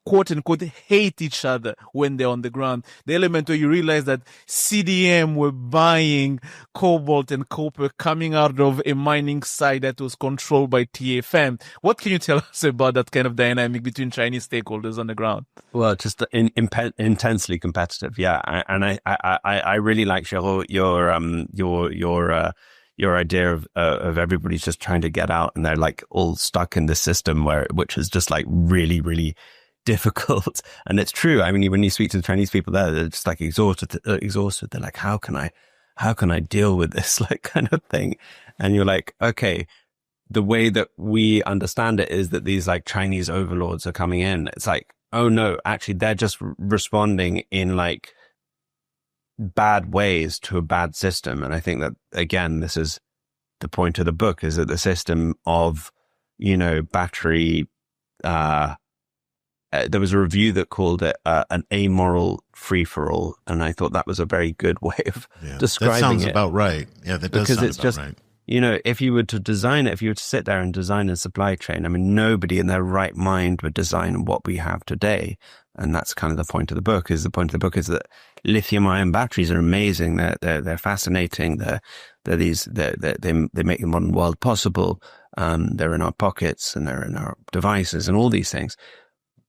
quote unquote hate each other when they're on the ground. The element where you realize that CDM were buying cobalt and copper coming out of a mining site that was controlled by TFM. What can you tell us about that kind of dynamic between Chinese stakeholders on the ground? Well, just intensely competitive. Yeah. I really like, Géraud, your idea of everybody's just trying to get out and they're like all stuck in the system which is just like really, really difficult. And it's true. I mean, when you speak to the Chinese people there, they're just like exhausted. They're like, how can I deal with this like kind of thing? And you're like, okay, the way that we understand it is that these like Chinese overlords are coming in. It's like, oh no, actually they're just responding in like bad ways to a bad system. And I think that, again, this is the point of the book, is that the system of, battery, there was a review that called it an amoral free-for-all, and I thought that was a very good way of describing it. That sounds about right. Yeah, that does sound about right. If you were to design it, if you were to sit there and design a supply chain, I mean, nobody in their right mind would design what we have today. And that's kind of the point of the book. Is that lithium-ion batteries are amazing. They're fascinating. They make the modern world possible. They're in our pockets and they're in our devices and all these things.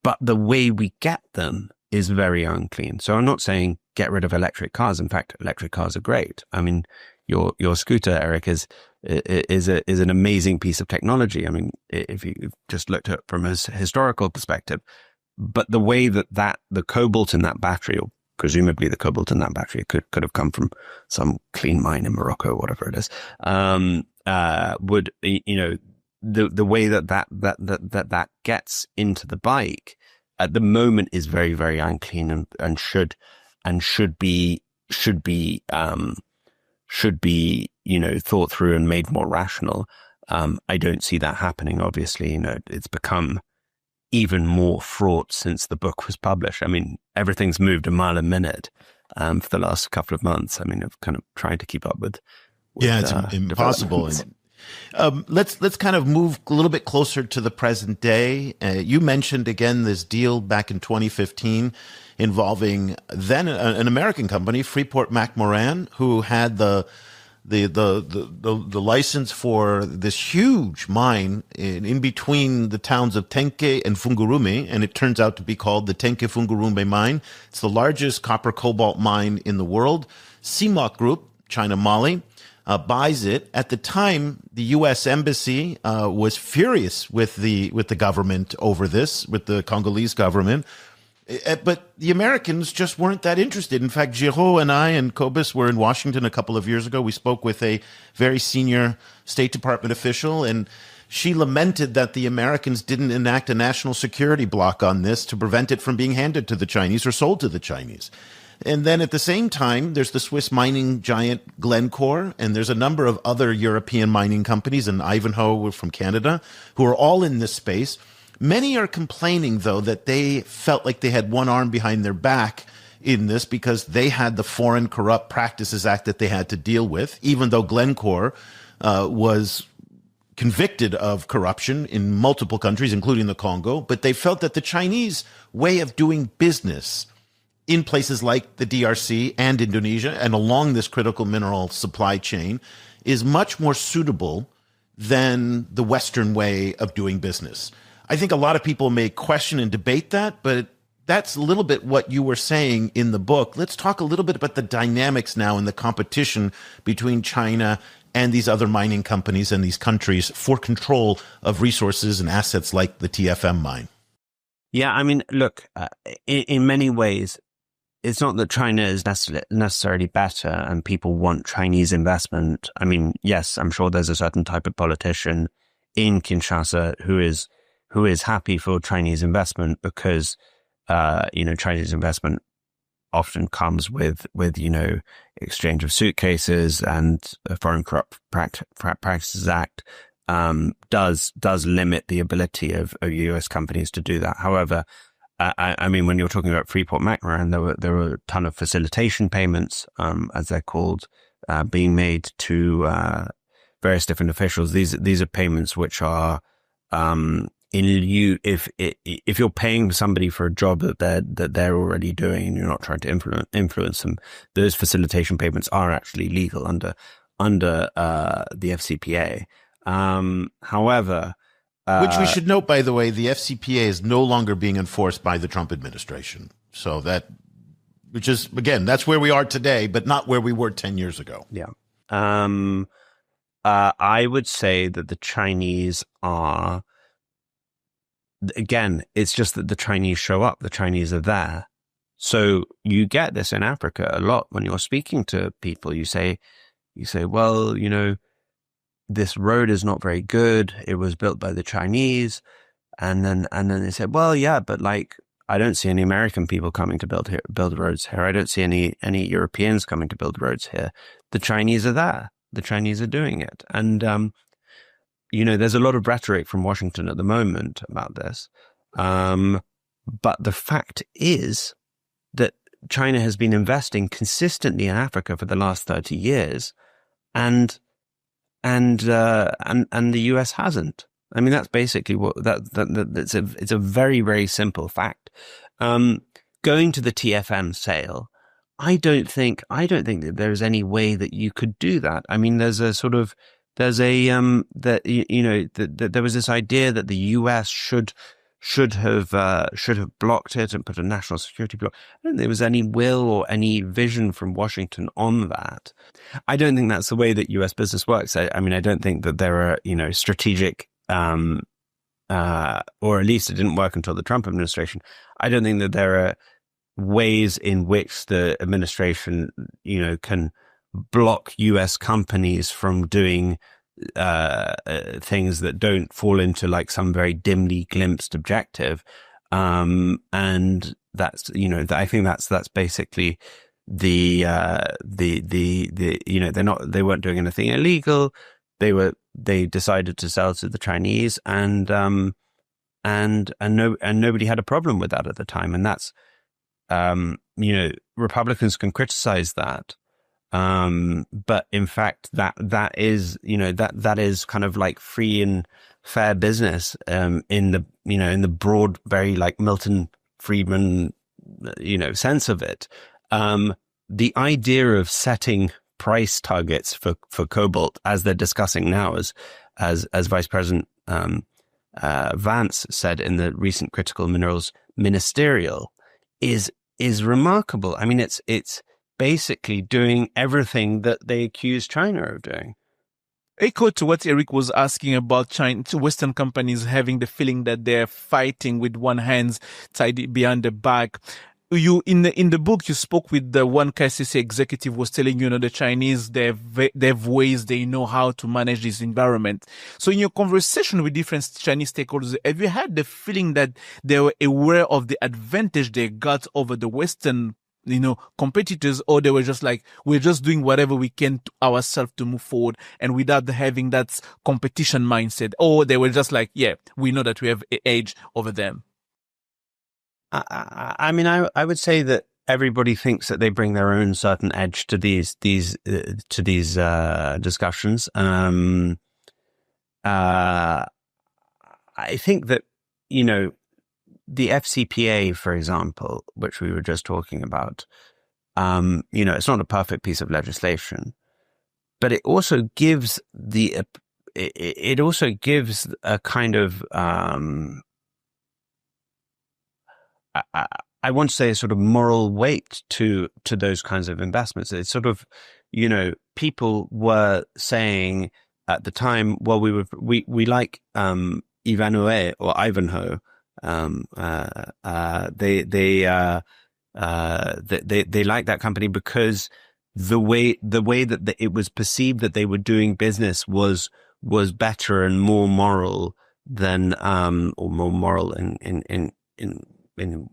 But the way we get them is very unclean. So I'm not saying get rid of electric cars. In fact, electric cars are great. I mean, your scooter, Eric, is an amazing piece of technology. I mean, if you just looked at it from a historical perspective, but the way that the cobalt in that battery, or presumably the cobalt in that battery, could have come from some clean mine in Morocco, or whatever it is, the way that gets into the bike at the moment is very, very unclean and should be thought through and made more rational. I don't see that happening. Obviously, it's become even more fraught since the book was published. I mean, everything's moved a mile a minute for the last couple of months. I mean, I've kind of tried to keep up with it's impossible. Let's kind of move a little bit closer to the present day. You mentioned again this deal back in 2015 involving then an American company, Freeport-McMoRan, who had the the license for this huge mine in between the towns of Tenke and Fungurume, and it turns out to be called the Tenke Fungurume mine. It's the largest copper cobalt mine in the world. CMOC Group, China Mali, buys it. At the time, the U.S. embassy was furious with the government over this, with the Congolese government. But the Americans just weren't that interested. In fact, Géraud and I and Cobus were in Washington a couple of years ago. We spoke with a very senior State Department official, and she lamented that the Americans didn't enact a national security block on this to prevent it from being handed to the Chinese or sold to the Chinese. And then at the same time, there's the Swiss mining giant Glencore, and there's a number of other European mining companies, and Ivanhoe from Canada, who are all in this space. Many are complaining, though, that they felt like they had one arm behind their back in this because they had the Foreign Corrupt Practices Act that they had to deal with, even though Glencore was convicted of corruption in multiple countries, including the Congo. But they felt that the Chinese way of doing business in places like the DRC and Indonesia and along this critical mineral supply chain is much more suitable than the Western way of doing business. I think a lot of people may question and debate that, but that's a little bit what you were saying in the book. Let's talk a little bit about the dynamics now and the competition between China and these other mining companies and these countries for control of resources and assets like the TFM mine. Yeah, I mean, look, in many ways, it's not that China is necessarily better and people want Chinese investment. I mean, yes, I'm sure there's a certain type of politician in Kinshasa who is happy for Chinese investment because, Chinese investment often comes with, exchange of suitcases, and the Foreign Corrupt Practices Act does limit the ability of US companies to do that. However, I mean, when you're talking about Freeport-McMoRan, there were a ton of facilitation payments, as they're called, being made to various different officials. These are payments which are in lieu, if you're paying somebody for a job that they're already doing and you're not trying to influence them, those facilitation payments are actually legal under the FCPA. However, which we should note, by the way, the FCPA is no longer being enforced by the Trump administration. So which is, again, that's where we are today, but not where we were 10 years ago. Yeah. I would say that the Chinese are, again, it's just that the Chinese show up, the Chinese are there. So you get this in Africa a lot when you're speaking to people. You say, well, this road is not very good. It was built by the Chinese. And then they said, well, yeah, but I don't see any American people coming to build roads here. I don't see any Europeans coming to build roads here. The Chinese are there. The Chinese are doing it. And, there's a lot of rhetoric from Washington at the moment about this. But the fact is that China has been investing consistently in Africa for the last 30 years. And the US hasn't. I mean, that's basically what it's a very, very simple fact. Going to the TFM sale, I don't think that there's any way that you could do that. I mean, there was this idea that the US should have blocked it and put a national security block. I don't think there was any will or any vision from Washington on that. I don't think that's the way that US business works. I mean, I don't think that there are, strategic, or at least it didn't work until the Trump administration. I don't think that there are ways in which the administration, can block US companies from doing things that don't fall into some very dimly glimpsed objective. And that's, I think that's basically they weren't doing anything illegal. They decided to sell to the Chinese, and nobody had a problem with that at the time. And that's, Republicans can criticize that. But in fact, that is kind of like free and fair business, in the broad, very Milton Friedman, sense of it. The idea of setting price targets for cobalt, as they're discussing now, as Vice President Vance said in the recent critical minerals ministerial, is remarkable. I mean, it's basically doing everything that they accuse China of doing. Echo to what Eric was asking about China, to Western companies having the feeling that they're fighting with one hand tied behind the back. You in the book you spoke with the one KCC executive was telling the Chinese they've ways they know how to manage this environment. So in your conversation with different Chinese stakeholders, have you had the feeling that they were aware of the advantage they got over the Western competitors, or they were just like, we're just doing whatever we can to ourselves to move forward and without having that competition mindset? Or they were just like, yeah, we know that we have an edge over them? I mean, I would say that everybody thinks that they bring their own certain edge to these discussions. I think that, the FCPA, for example, which we were just talking about, it's not a perfect piece of legislation, but it also gives a kind of, I want to say a sort of moral weight to those kinds of investments. It's sort of, people were saying at the time, well, we like, Ivanhoe or Ivanhoe. They like that company because the way that it was perceived that they were doing business was better and more moral than, or more moral in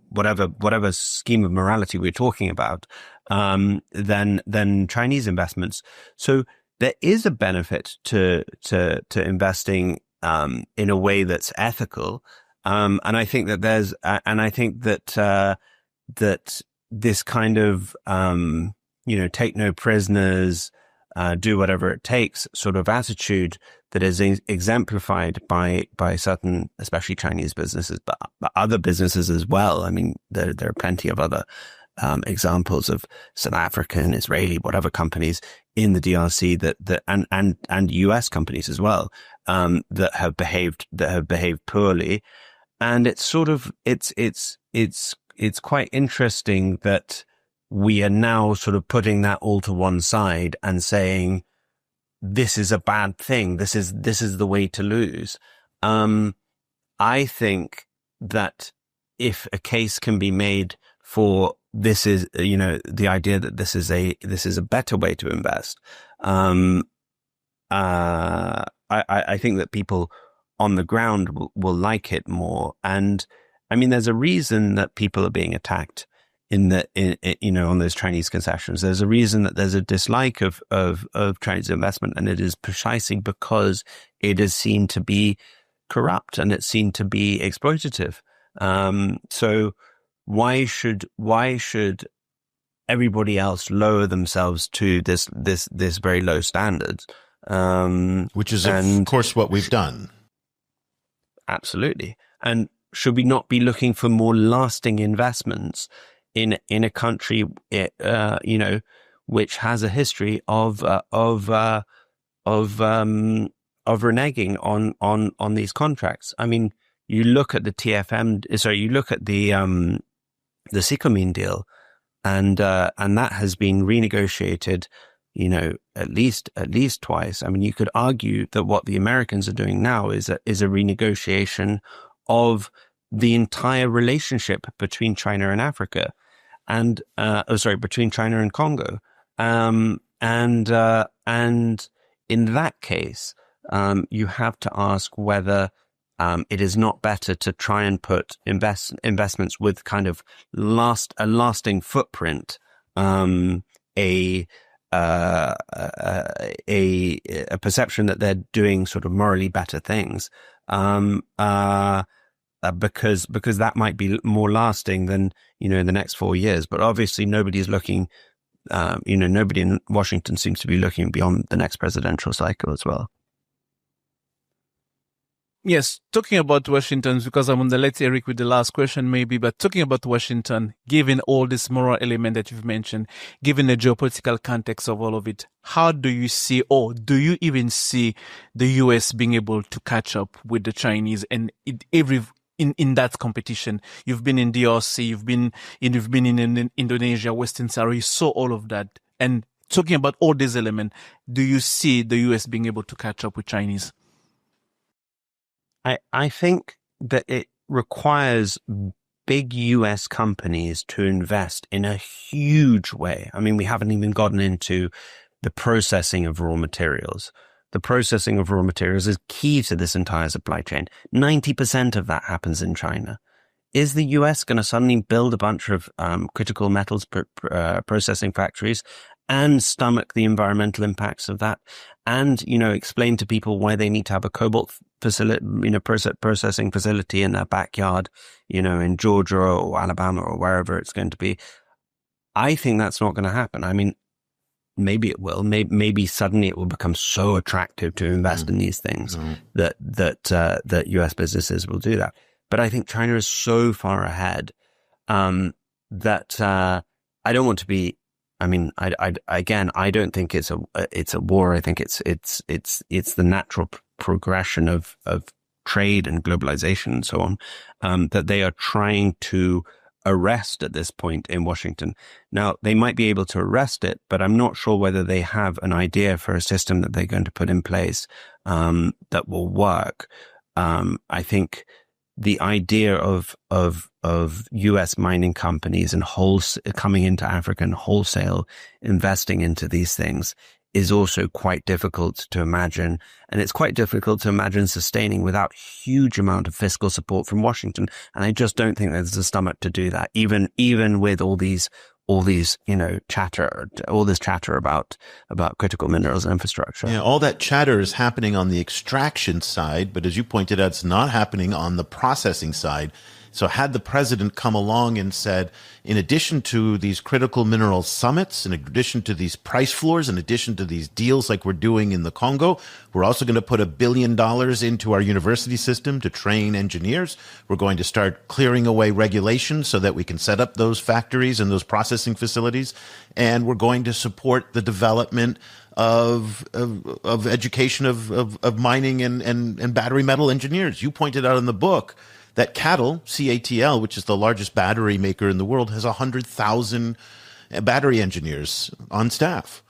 whatever scheme of morality we're talking about, than Chinese investments. So there is a benefit to investing, in a way that's ethical. And I think that that this kind of, take no prisoners, do whatever it takes sort of attitude that is exemplified by certain, especially Chinese businesses, but other businesses as well. I mean, there are plenty of other, examples of South African, Israeli, whatever companies in the DRC and US companies as well, that have behaved poorly. And it's sort of, it's quite interesting that we are now sort of putting that all to one side and saying, this is a bad thing. This is the way to lose. I think that if a case can be made for this is, the idea that this is a better way to invest. I think that people on the ground will like it more. And I mean, there's a reason that people are being attacked on those Chinese concessions. There's a reason that there's a dislike of Chinese investment, and it is precisely because it is seen to be corrupt and it's seen to be exploitative. So why should everybody else lower themselves to this very low standard? Which is, of course, what we've done. Absolutely. And should we not be looking for more lasting investments in a country, which has a history of reneging on these contracts? I mean, you look at you look at the sycamine deal, and that has been renegotiated, at least twice. I mean, you could argue that what the Americans are doing now is a renegotiation of the entire relationship between China and Africa, and between China and Congo, and in that case, you have to ask whether it is not better to try and put investments with kind of a lasting footprint, a perception that they're doing sort of morally better things, because that might be more lasting than, in the next 4 years. But obviously nobody's looking, nobody in Washington seems to be looking beyond the next presidential cycle as well. Yes, talking about Washington, because I'm on the let Eric with the last question maybe, but talking about Washington, given all this moral element that you've mentioned, given the geopolitical context of all of it, how do you see, or do you even see the US being able to catch up with the Chinese and in that competition? You've been in DRC, you've been in Indonesia, Western Sahara, you saw all of that. And talking about all these elements, do you see the US being able to catch up with Chinese? I think that it requires big US companies to invest in a huge way. I mean, we haven't even gotten into the processing of raw materials. The processing of raw materials is key to this entire supply chain. 90% of that happens in China. Is the US going to suddenly build a bunch of critical metals processing factories and stomach the environmental impacts of that, and explain to people why they need to have a cobalt facility, processing facility in their backyard, in Georgia or Alabama or wherever it's going to be? I think that's not going to happen. I mean, maybe it will. Maybe suddenly it will become so attractive to invest in these things that US businesses will do that. But I think China is so far ahead that I don't want to be. I mean, I don't think it's a war. I think it's the natural progression of trade and globalization and so on, that they are trying to arrest at this point in Washington. Now, they might be able to arrest it, but I'm not sure whether they have an idea for a system that they're going to put in place that will work. I think the idea of US mining companies and coming into Africa and wholesale investing into these things is also quite difficult to imagine. And it's quite difficult to imagine sustaining without huge amount of fiscal support from Washington. And I just don't think there's the stomach to do that, even with all these chatter about critical minerals and infrastructure. Yeah, all that chatter is happening on the extraction side, but as you pointed out, it's not happening on the processing side. So had the president come along and said, in addition to these critical mineral summits, in addition to these price floors, in addition to these deals like we're doing in the Congo, we're also going to put $1 billion into our university system to train engineers. We're going to start clearing away regulations so that we can set up those factories and those processing facilities. And we're going to support the development of education of mining and battery metal engineers. You pointed out in the book that CATL, which is the largest battery maker in the world, has 100,000 battery engineers on staff.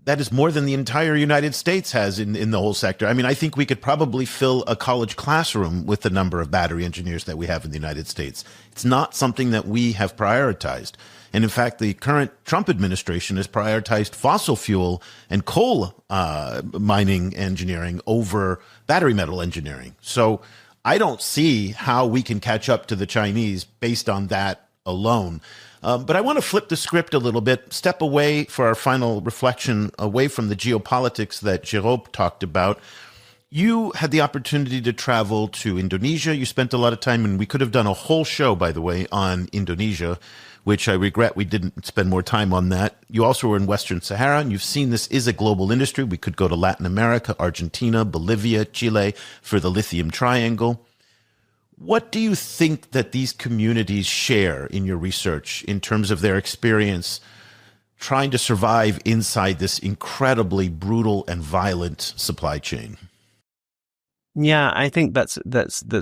That is more than the entire United States has in the whole sector. I mean, I think we could probably fill a college classroom with the number of battery engineers that we have in the United States. It's not something that we have prioritized. And in fact, the current Trump administration has prioritized fossil fuel and coal mining engineering over battery metal engineering. So I don't see how we can catch up to the Chinese based on that alone. But I want to flip the script a little bit, step away for our final reflection, away from the geopolitics that Géraud talked about. You had the opportunity to travel to Indonesia. You spent a lot of time, and we could have done a whole show, by the way, on Indonesia, which I regret we didn't spend more time on that. You also were in Western Sahara, and you've seen this is a global industry. We could go to Latin America, Argentina, Bolivia, Chile for the lithium triangle. What do you think that these communities share in your research in terms of their experience trying to survive inside this incredibly brutal and violent supply chain? Yeah, I think that's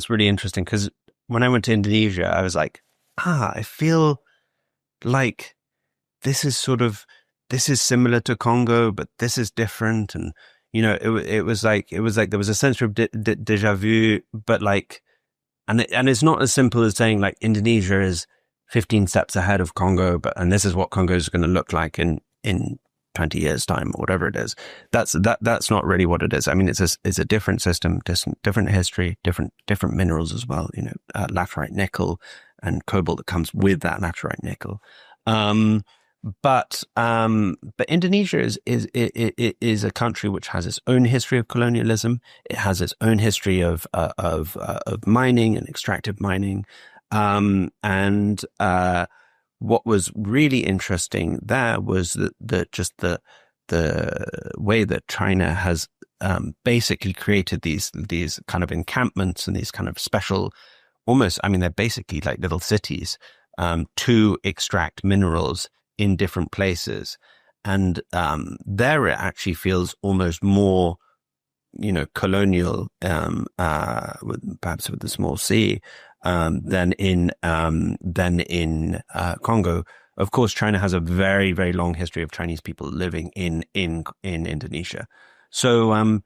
really interesting, because when I went to Indonesia, I was like, I feel like this is similar to Congo, but this is different. And, it was like there was a sense of deja vu, but like, and it's not as simple as saying like Indonesia is 15 steps ahead of Congo, and this is what Congo is going to look like in 20 years time or whatever it is. That's not really what it is. I mean, it's a different system, different history, different minerals as well, laterite nickel and cobalt that comes with that laterite nickel. But Indonesia is a country which has its own history of colonialism. It has its own history of mining and extractive mining. And what was really interesting there was that just the way that China has basically created these kind of encampments and these kind of special, almost, I mean, they're basically like little cities, to extract minerals in different places. And there it actually feels almost more, colonial, perhaps with a small c, than in Congo. Of course, China has a very, very long history of Chinese people living in Indonesia. So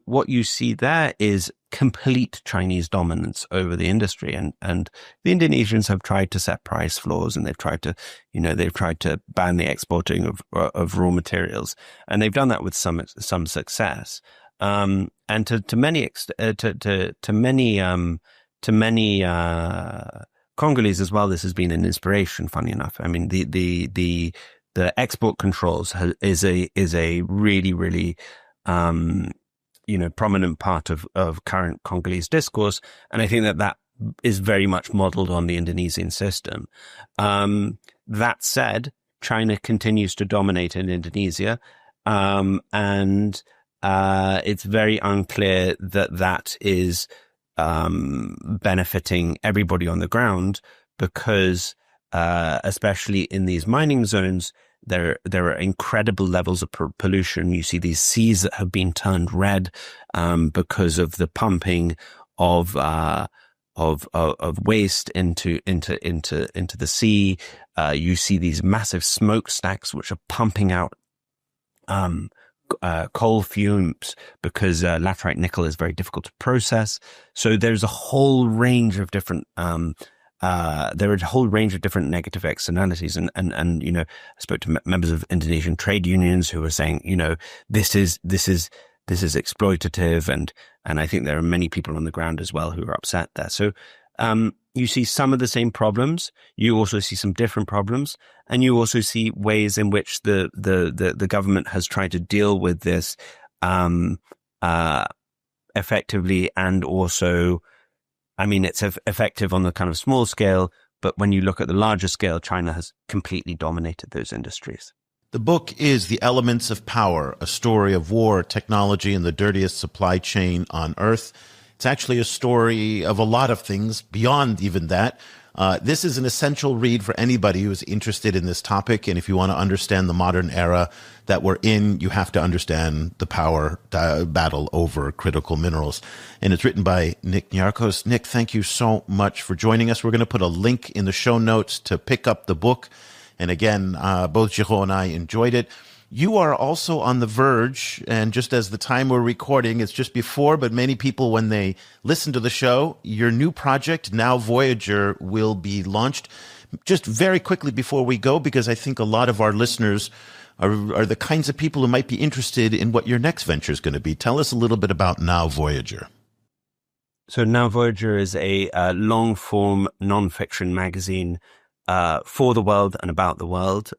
what you see there is complete Chinese dominance over the industry, and the Indonesians have tried to set price floors, and they've tried to ban the exporting of raw materials, and they've done that with some success. And to many Congolese as well, this has been an inspiration. Funny enough, I mean the export controls is a really, really prominent part of current Congolese discourse, and I think that is very much modeled on the Indonesian system. That said, China continues to dominate in Indonesia, and it's very unclear that is benefiting everybody on the ground, because especially in these mining zones, there are incredible levels of pollution. You see these seas that have been turned red because of the pumping of waste into the sea. You see these massive smokestacks which are pumping out coal fumes, because laterite nickel is very difficult to process. So there's a whole range of different negative externalities, and I spoke to members of Indonesian trade unions who were saying, this is exploitative, and I think there are many people on the ground as well who are upset there. So you see some of the same problems, you also see some different problems, and you also see ways in which the government has tried to deal with this effectively, and also, I mean, it's effective on the kind of small scale, but when you look at the larger scale, China has completely dominated those industries. The book is The Elements of Power, a story of war, technology, and the dirtiest supply chain on Earth. It's actually a story of a lot of things beyond even that. This is an essential read for anybody who is interested in this topic. And if you want to understand the modern era that we're in, you have to understand the power battle over critical minerals. And it's written by Nick Niarchos. Nick, thank you so much for joining us. We're going to put a link in the show notes to pick up the book. And again, both Géraud and I enjoyed it. You are also on the verge, and just as the time we're recording, it's just before, but many people, when they listen to the show, your new project, Now Voyager, will be launched. Just very quickly before we go, because I think a lot of our listeners are the kinds of people who might be interested in what your next venture is going to be. Tell us a little bit about Now Voyager. So Now Voyager is a long-form nonfiction magazine for the world and about the world.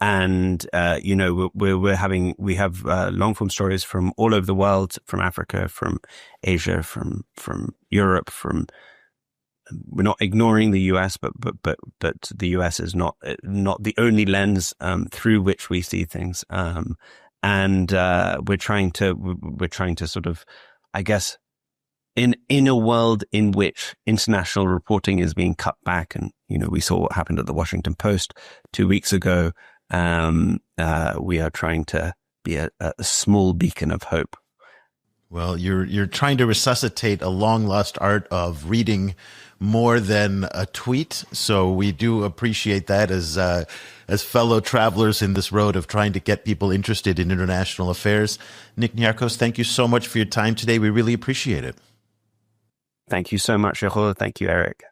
And we have long form stories from all over the world, from Africa, from Asia, from Europe, we're not ignoring the US, but the US is not the only lens through which we see things. And we're trying to sort of, I guess, in a world in which international reporting is being cut back, and we saw what happened at the Washington Post 2 weeks ago. We are trying to be a small beacon of hope. Well, you're trying to resuscitate a long lost art of reading more than a tweet. So we do appreciate that as fellow travelers in this road of trying to get people interested in international affairs. Nick Niarchos, thank you so much for your time today. We really appreciate it. Thank you so much, Géraud. Thank you, Eric.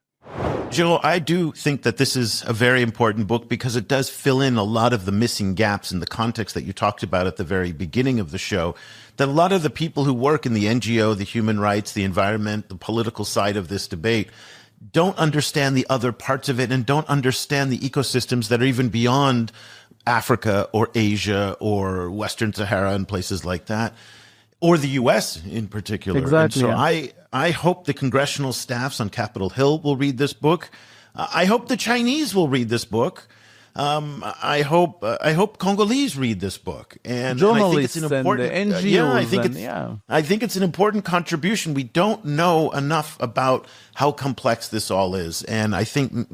Géraud, I do think that this is a very important book because it does fill in a lot of the missing gaps in the context that you talked about at the very beginning of the show, that a lot of the people who work in the NGO, the human rights, the environment, the political side of this debate don't understand the other parts of it and don't understand the ecosystems that are even beyond Africa or Asia or Western Sahara and places like that, or the U.S. in particular. Exactly. And so I hope the congressional staffs on Capitol Hill will read this book. I hope the Chinese will read this book. I hope Congolese read this book, and Journalists I think it's an important and NGOs. I think it's an important contribution. We don't know enough about how complex this all is, and I think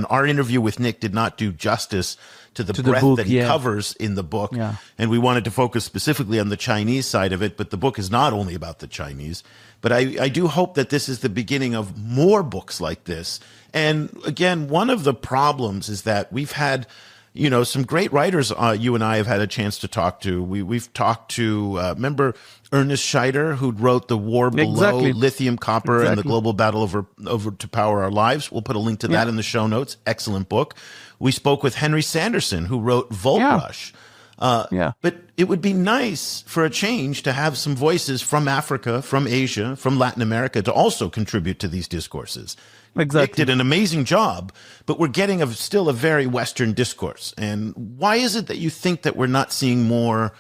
our interview with Nick did not do justice to the breadth book, that he covers in the book, and we wanted to focus specifically on the Chinese side of it. But the book is not only about the Chinese. But I do hope that this is the beginning of more books like this. And again, one of the problems is that we've had, some great writers you and I have had a chance to talk to. We've talked to, remember Ernest Scheider, who wrote The War Below, Lithium, Copper, and the Global Battle over to Power Our Lives. We'll put a link to that in the show notes. Excellent book. We spoke with Henry Sanderson, who wrote Volt Rush. But it would be nice for a change to have some voices from Africa, from Asia, from Latin America to also contribute to these discourses. Exactly. Nick did an amazing job, but we're getting still a very Western discourse. And why is it that you think that we're not seeing more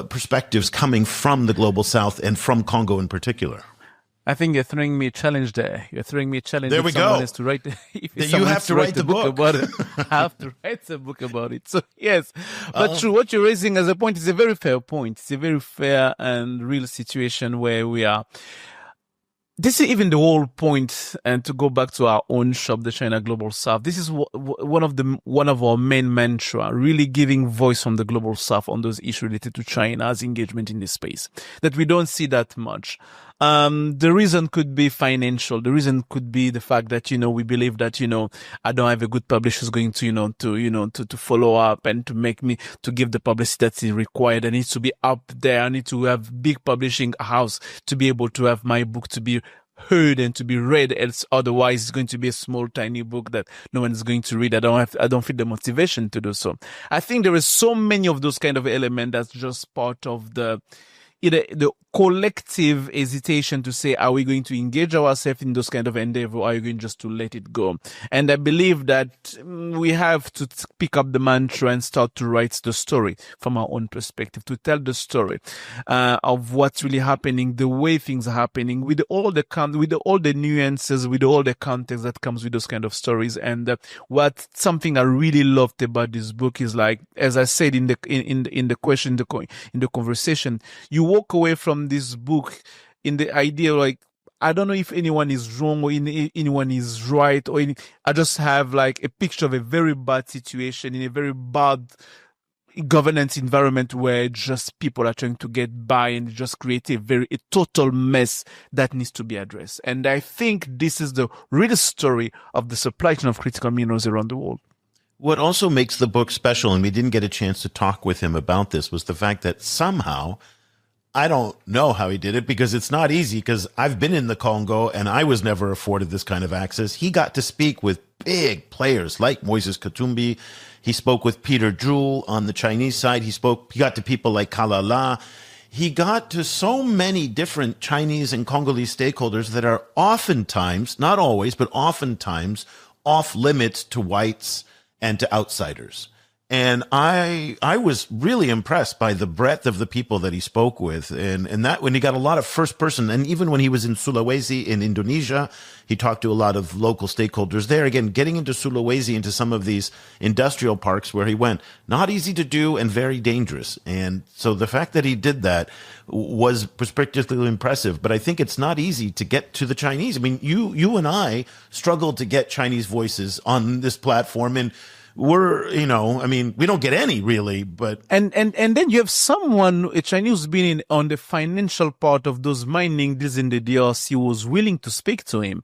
perspectives coming from the Global South and from Congo in particular? I think you're throwing me a challenge there. You're throwing me a challenge. There we go. To write, you have to write the book about it. I have to write a book about it. So yes, but true. What you're raising as a point is a very fair point. It's a very fair and real situation where we are. This is even the whole point, and to go back to our own shop, the China Global South. This is one of our main mantra, really giving voice from the Global South on those issues related to China's engagement in this space that we don't see that much. The reason could be financial. The reason could be the fact that, we believe that, I don't have a good publisher who's going to follow up and to give the publicity that's required. I need to be up there. I need to have big publishing house to be able to have my book to be heard and to be read. Else, otherwise, it's going to be a small, tiny book that no one is going to read. I don't feel the motivation to do so. I think there is so many of those kind of elements that's just part of the collective hesitation to say, are we going to engage ourselves in those kind of endeavor, or are you going just to let it go? And I believe that we have to pick up the mantra and start to write the story from our own perspective, to tell the story of what's really happening, the way things are happening, with all the nuances, with all the context that comes with those kind of stories. And something I really loved about this book is, like, as I said in the question, in the conversation, you walk away from this book in the idea, like, I don't know if anyone is wrong or anyone is right, I just have like a picture of a very bad situation in a very bad governance environment where just people are trying to get by and just create a total mess that needs to be addressed. And I think this is the real story of the supply chain of critical minerals around the world. What also makes the book special, and we didn't get a chance to talk with him about this, was the fact that somehow, I don't know how he did it, because it's not easy, because I've been in the Congo and I was never afforded this kind of access. He got to speak with big players like Moises Katumbi. He spoke with Peter Zhu on the Chinese side. He got to people like Kalala. He got to so many different Chinese and Congolese stakeholders that are oftentimes, not always, but oftentimes off limits to whites and to outsiders. And I was really impressed by the breadth of the people that he spoke with. And that when he got a lot of first person, and even when he was in Sulawesi in Indonesia, he talked to a lot of local stakeholders there. Again, getting into Sulawesi, into some of these industrial parks where he went, not easy to do and very dangerous. And so the fact that he did that was particularly impressive. But I think it's not easy to get to the Chinese. I mean, you and I struggled to get Chinese voices on this platform, and we don't get any really, but. And then you have a Chinese been on the financial part of those mining deals in the DRC who was willing to speak to him.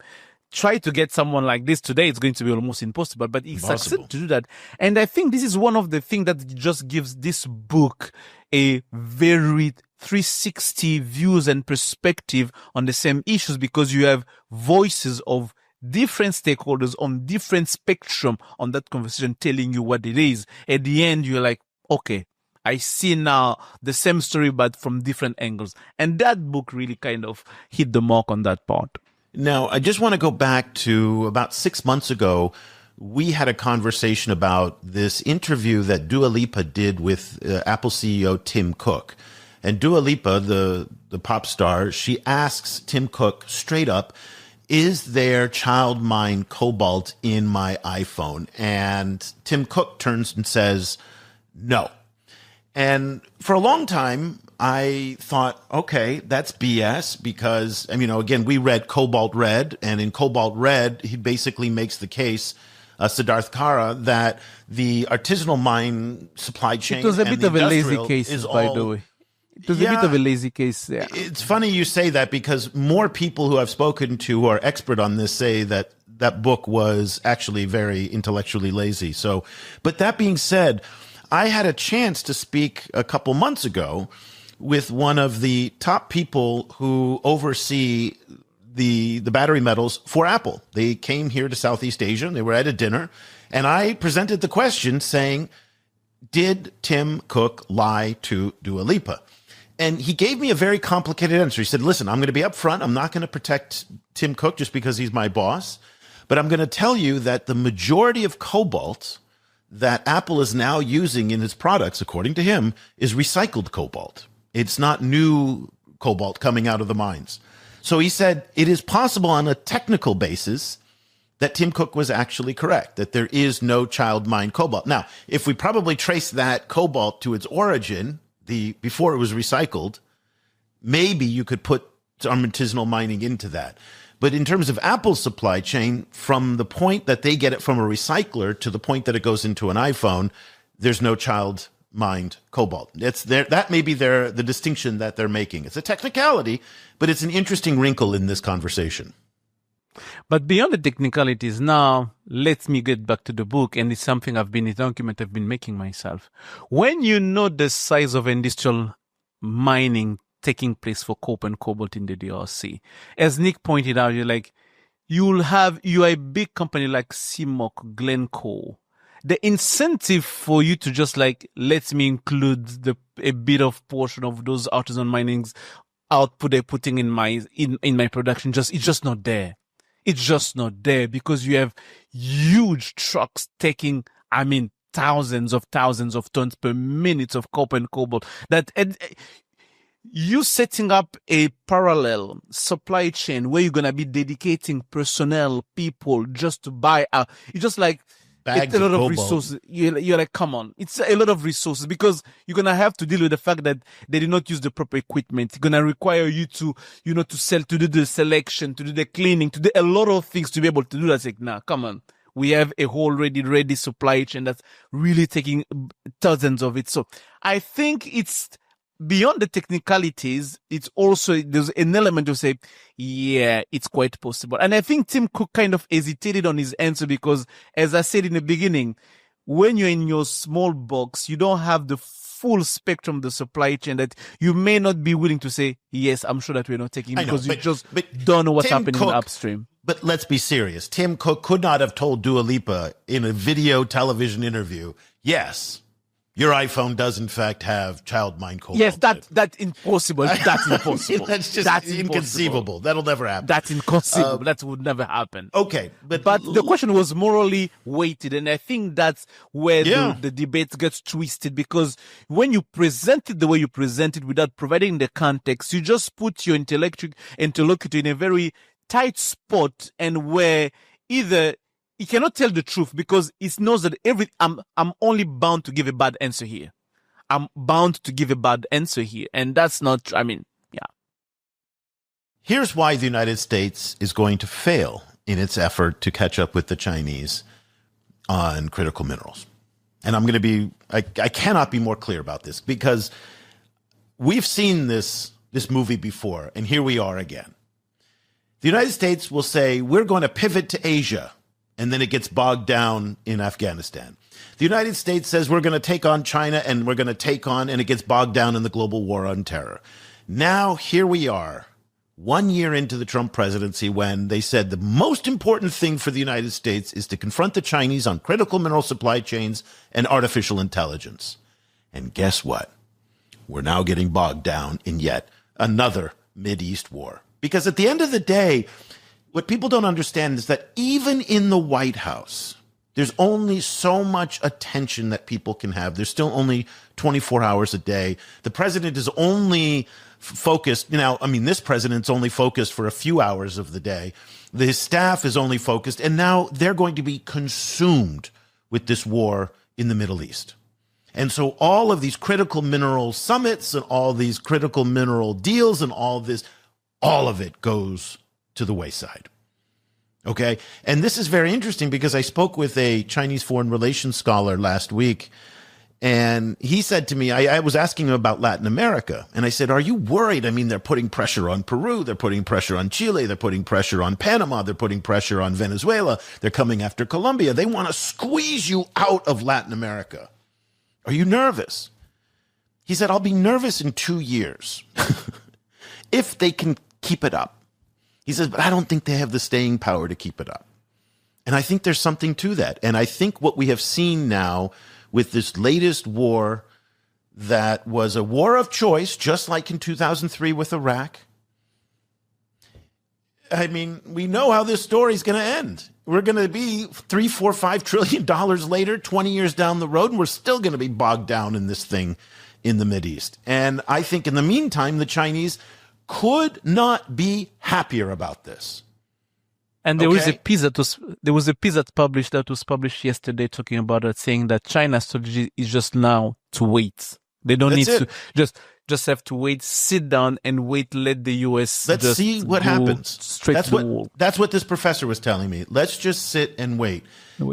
Try to get someone like this today, it's going to be almost impossible, but he succeeded to do that. And I think this is one of the things that just gives this book a very 360 views and perspective on the same issues, because you have voices of different stakeholders on different spectrum on that conversation telling you what it is. At the end, you're like, okay, I see now the same story, but from different angles. And that book really kind of hit the mark on that part. Now, I just want to go back to about 6 months ago. We had a conversation about this interview that Dua Lipa did with Apple CEO Tim Cook. And Dua Lipa, the pop star, she asks Tim Cook straight up, is there child mind cobalt in my iPhone? And Tim Cook turns and says, no. And for a long time, I thought, okay, that's BS because, again, we read Cobalt Red, and in Cobalt Red, he basically makes the case, Siddharth Kara, that the artisanal mine supply chain. It was a bit of a lazy case, by the way. It was a bit of a lazy case. Yeah. It's funny you say that because more people who I've spoken to who are expert on this say that that book was actually very intellectually lazy. So, but that being said, I had a chance to speak a couple months ago with one of the top people who oversee the battery metals for Apple. They came here to Southeast Asia, and they were at a dinner, and I presented the question saying, did Tim Cook lie to Dua Lipa? And he gave me a very complicated answer. He said, listen, I'm going to be upfront. I'm not going to protect Tim Cook just because he's my boss, but I'm going to tell you that the majority of cobalt that Apple is now using in its products, according to him, is recycled cobalt. It's not new cobalt coming out of the mines. So he said it is possible on a technical basis that Tim Cook was actually correct, that there is no child mine cobalt. Now, if we probably trace that cobalt to its origin, before it was recycled, maybe you could put some artisanal mining into that. But in terms of Apple's supply chain, from the point that they get it from a recycler to the point that it goes into an iPhone, there's no child mined cobalt. That may be the distinction that they're making. It's a technicality, but it's an interesting wrinkle in this conversation. But beyond the technicalities, now let me get back to the book, and it's something an argument I've been making myself. When you know the size of industrial mining taking place for copper and cobalt in the DRC, as Nick pointed out, you are a big company like CMOC, Glencore. The incentive for you to just let me include a bit of portion of those artisan mining's output they're putting in my production, it's just not there. It's just not there because you have huge trucks taking, thousands of tons per minute of copper and cobalt. You setting up a parallel supply chain where you're going to be dedicating personnel, people just to buy out. It's just it's a lot of resources. You're like, come on. It's a lot of resources because you're going to have to deal with the fact that they did not use the proper equipment. It's going to require you to, to sell, to do the selection, to do the cleaning, to do a lot of things to be able to do that. Nah, come on. We have a whole ready supply chain that's really taking thousands of it. So I think it's beyond the technicalities. It's also, there's an element to say, yeah, it's quite possible. And I think Tim Cook kind of hesitated on his answer because, as I said in the beginning, when you're in your small box, you don't have the full spectrum of the supply chain that you may not be willing to say, yes, I'm sure that we're not taking because you just don't know what's happening upstream. But let's be serious. Tim Cook could not have told Dua Lipa in a video television interview, yes, your iPhone does in fact have child mine cobalt. Yes, that's impossible. That's impossible. That's inconceivable. That'll never happen. That's inconceivable. That would never happen. Okay, but the question was morally weighted, and I think that's where the debate gets twisted because when you present it the way you present it without providing the context, you just put your interlocutor in a very tight spot, and where either he cannot tell the truth because he knows that I'm only bound to give a bad answer here. I'm bound to give a bad answer here. And that's not, yeah. Here's why the United States is going to fail in its effort to catch up with the Chinese on critical minerals. And I cannot be more clear about this because we've seen this movie before, and here we are again. The United States will say, we're going to pivot to Asia. And then it gets bogged down in Afghanistan. The United States says we're going to take on China and it gets bogged down in the global war on terror. Now, here we are, 1 year into the Trump presidency when they said the most important thing for the United States is to confront the Chinese on critical mineral supply chains and artificial intelligence. And guess what? We're now getting bogged down in yet another Mideast war. Because at the end of the day, what people don't understand is that even in the White House, there's only so much attention that people can have. There's still only 24 hours a day. The president is only focused, this president's only focused for a few hours of the day. His staff is only focused, and now they're going to be consumed with this war in the Middle East. And so all of these critical mineral summits and all these critical mineral deals and all of it goes to the wayside. Okay. And this is very interesting because I spoke with a Chinese foreign relations scholar last week, and he said to me, I was asking him about Latin America, and I said, are you worried? I mean, they're putting pressure on Peru. They're putting pressure on Chile. They're putting pressure on Panama. They're putting pressure on Venezuela. They're coming after Colombia. They want to squeeze you out of Latin America. Are you nervous? He said, I'll be nervous in 2 years if they can keep it up. He says, but I don't think they have the staying power to keep it up. And I think there's something to that. And I think what we have seen now with this latest war that was a war of choice, just like in 2003 with Iraq. I mean, we know how this story is going to end. We're going to be $3, $4, $5 trillion later, 20 years down the road, and we're still going to be bogged down in this thing in the Mideast. And I think in the meantime, the Chinese could not be happier about this. And there was a piece that was published yesterday talking about it, saying that China's strategy is just now to wait. They don't need to just have to wait, sit down and wait, let the US Let's see what happens. Straight to the wall. That's what this professor was telling me. Let's just sit and wait.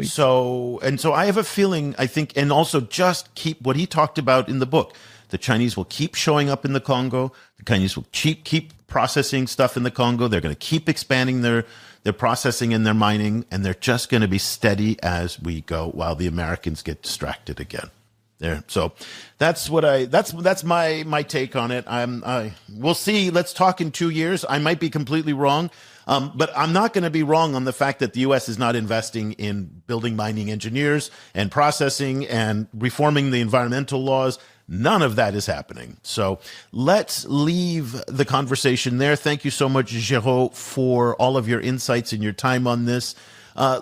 So I have a feeling, I think, and also just keep what he talked about in the book. The Chinese will keep showing up in the Congo. The Chinese will keep processing stuff in the Congo. They're going to keep expanding their processing and their mining, and they're just going to be steady as we go while the Americans get distracted again. There. So that's my take on it. We'll see. Let's talk in 2 years. I might be completely wrong. But I'm not going to be wrong on the fact that the U.S. is not investing in building mining engineers and processing and reforming the environmental laws. None of that is happening. So let's leave the conversation there. Thank you so much, Géraud, for all of your insights and your time on this.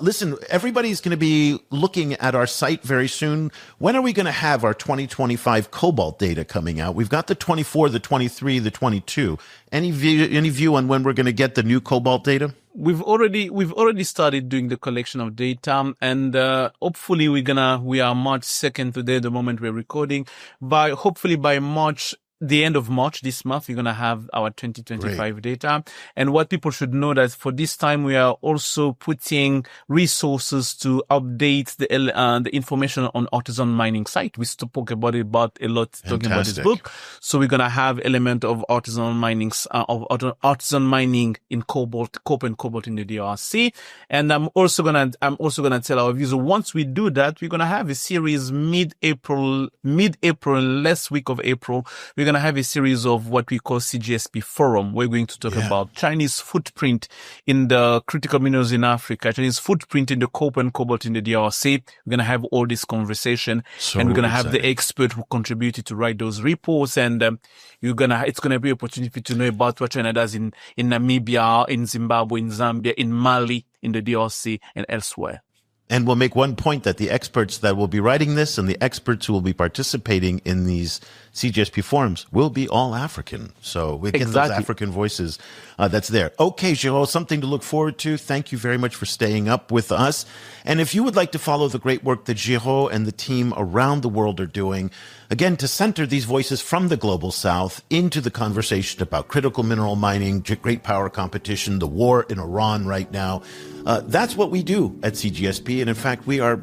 Listen, everybody's going to be looking at our site very soon. When are we going to have our 2025 cobalt data coming out? We've got the 24, the 23, the 22. Any view on when we're going to get the new cobalt data? We've already started doing the collection of data, and hopefully we are March 2nd today, the moment we're recording. Hopefully by March, the end of March this month, we're going to have our 2025 data. And what people should know that for this time, we are also putting resources to update the information on Artisan mining site. We spoke about it a lot talking about this book. So we're going to have element of artisan mining, artisan mining in cobalt in the DRC. And I'm also going to tell our viewers, once we do that, we're going to have a series mid-April, last week of April. We're going to have a series of what we call CGSP Forum. We're going to talk about Chinese footprint in the critical minerals in Africa, Chinese footprint in the copper and cobalt in the DRC. We're going to have all this conversation, and we're going to have the expert who contributed to write those reports. And it's going to be an opportunity to know about what China does in Namibia, in Zimbabwe, in Zambia, in Mali, in the DRC, and elsewhere. And we'll make one point that the experts that will be writing this and the experts who will be participating in these CGSP forums will be all African. So we get those African voices that's there. Okay, Géraud, something to look forward to. Thank you very much for staying up with us. And if you would like to follow the great work that Géraud and the team around the world are doing, again, to center these voices from the global south into the conversation about critical mineral mining, great power competition, the war in Iran right now, that's what we do at CGSP. And in fact, we are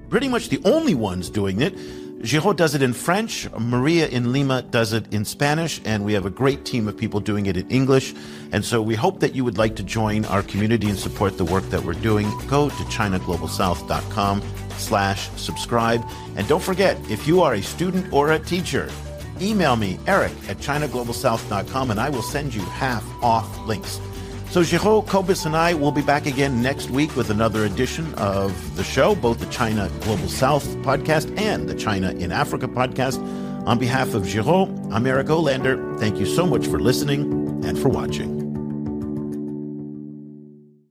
pretty much the only ones doing it. Géraud does it in French, Maria in Lima does it in Spanish, and we have a great team of people doing it in English. And so we hope that you would like to join our community and support the work that we're doing. Go to ChinaGlobalSouth.com/subscribe. And don't forget, if you are a student or a teacher, email me, Eric@ChinaGlobalSouth.com, and I will send you half-off links. So Géraud, Cobus, and I will be back again next week with another edition of the show, both the China Global South podcast and the China in Africa podcast. On behalf of Géraud, I'm Eric Olander. Thank you so much for listening and for watching.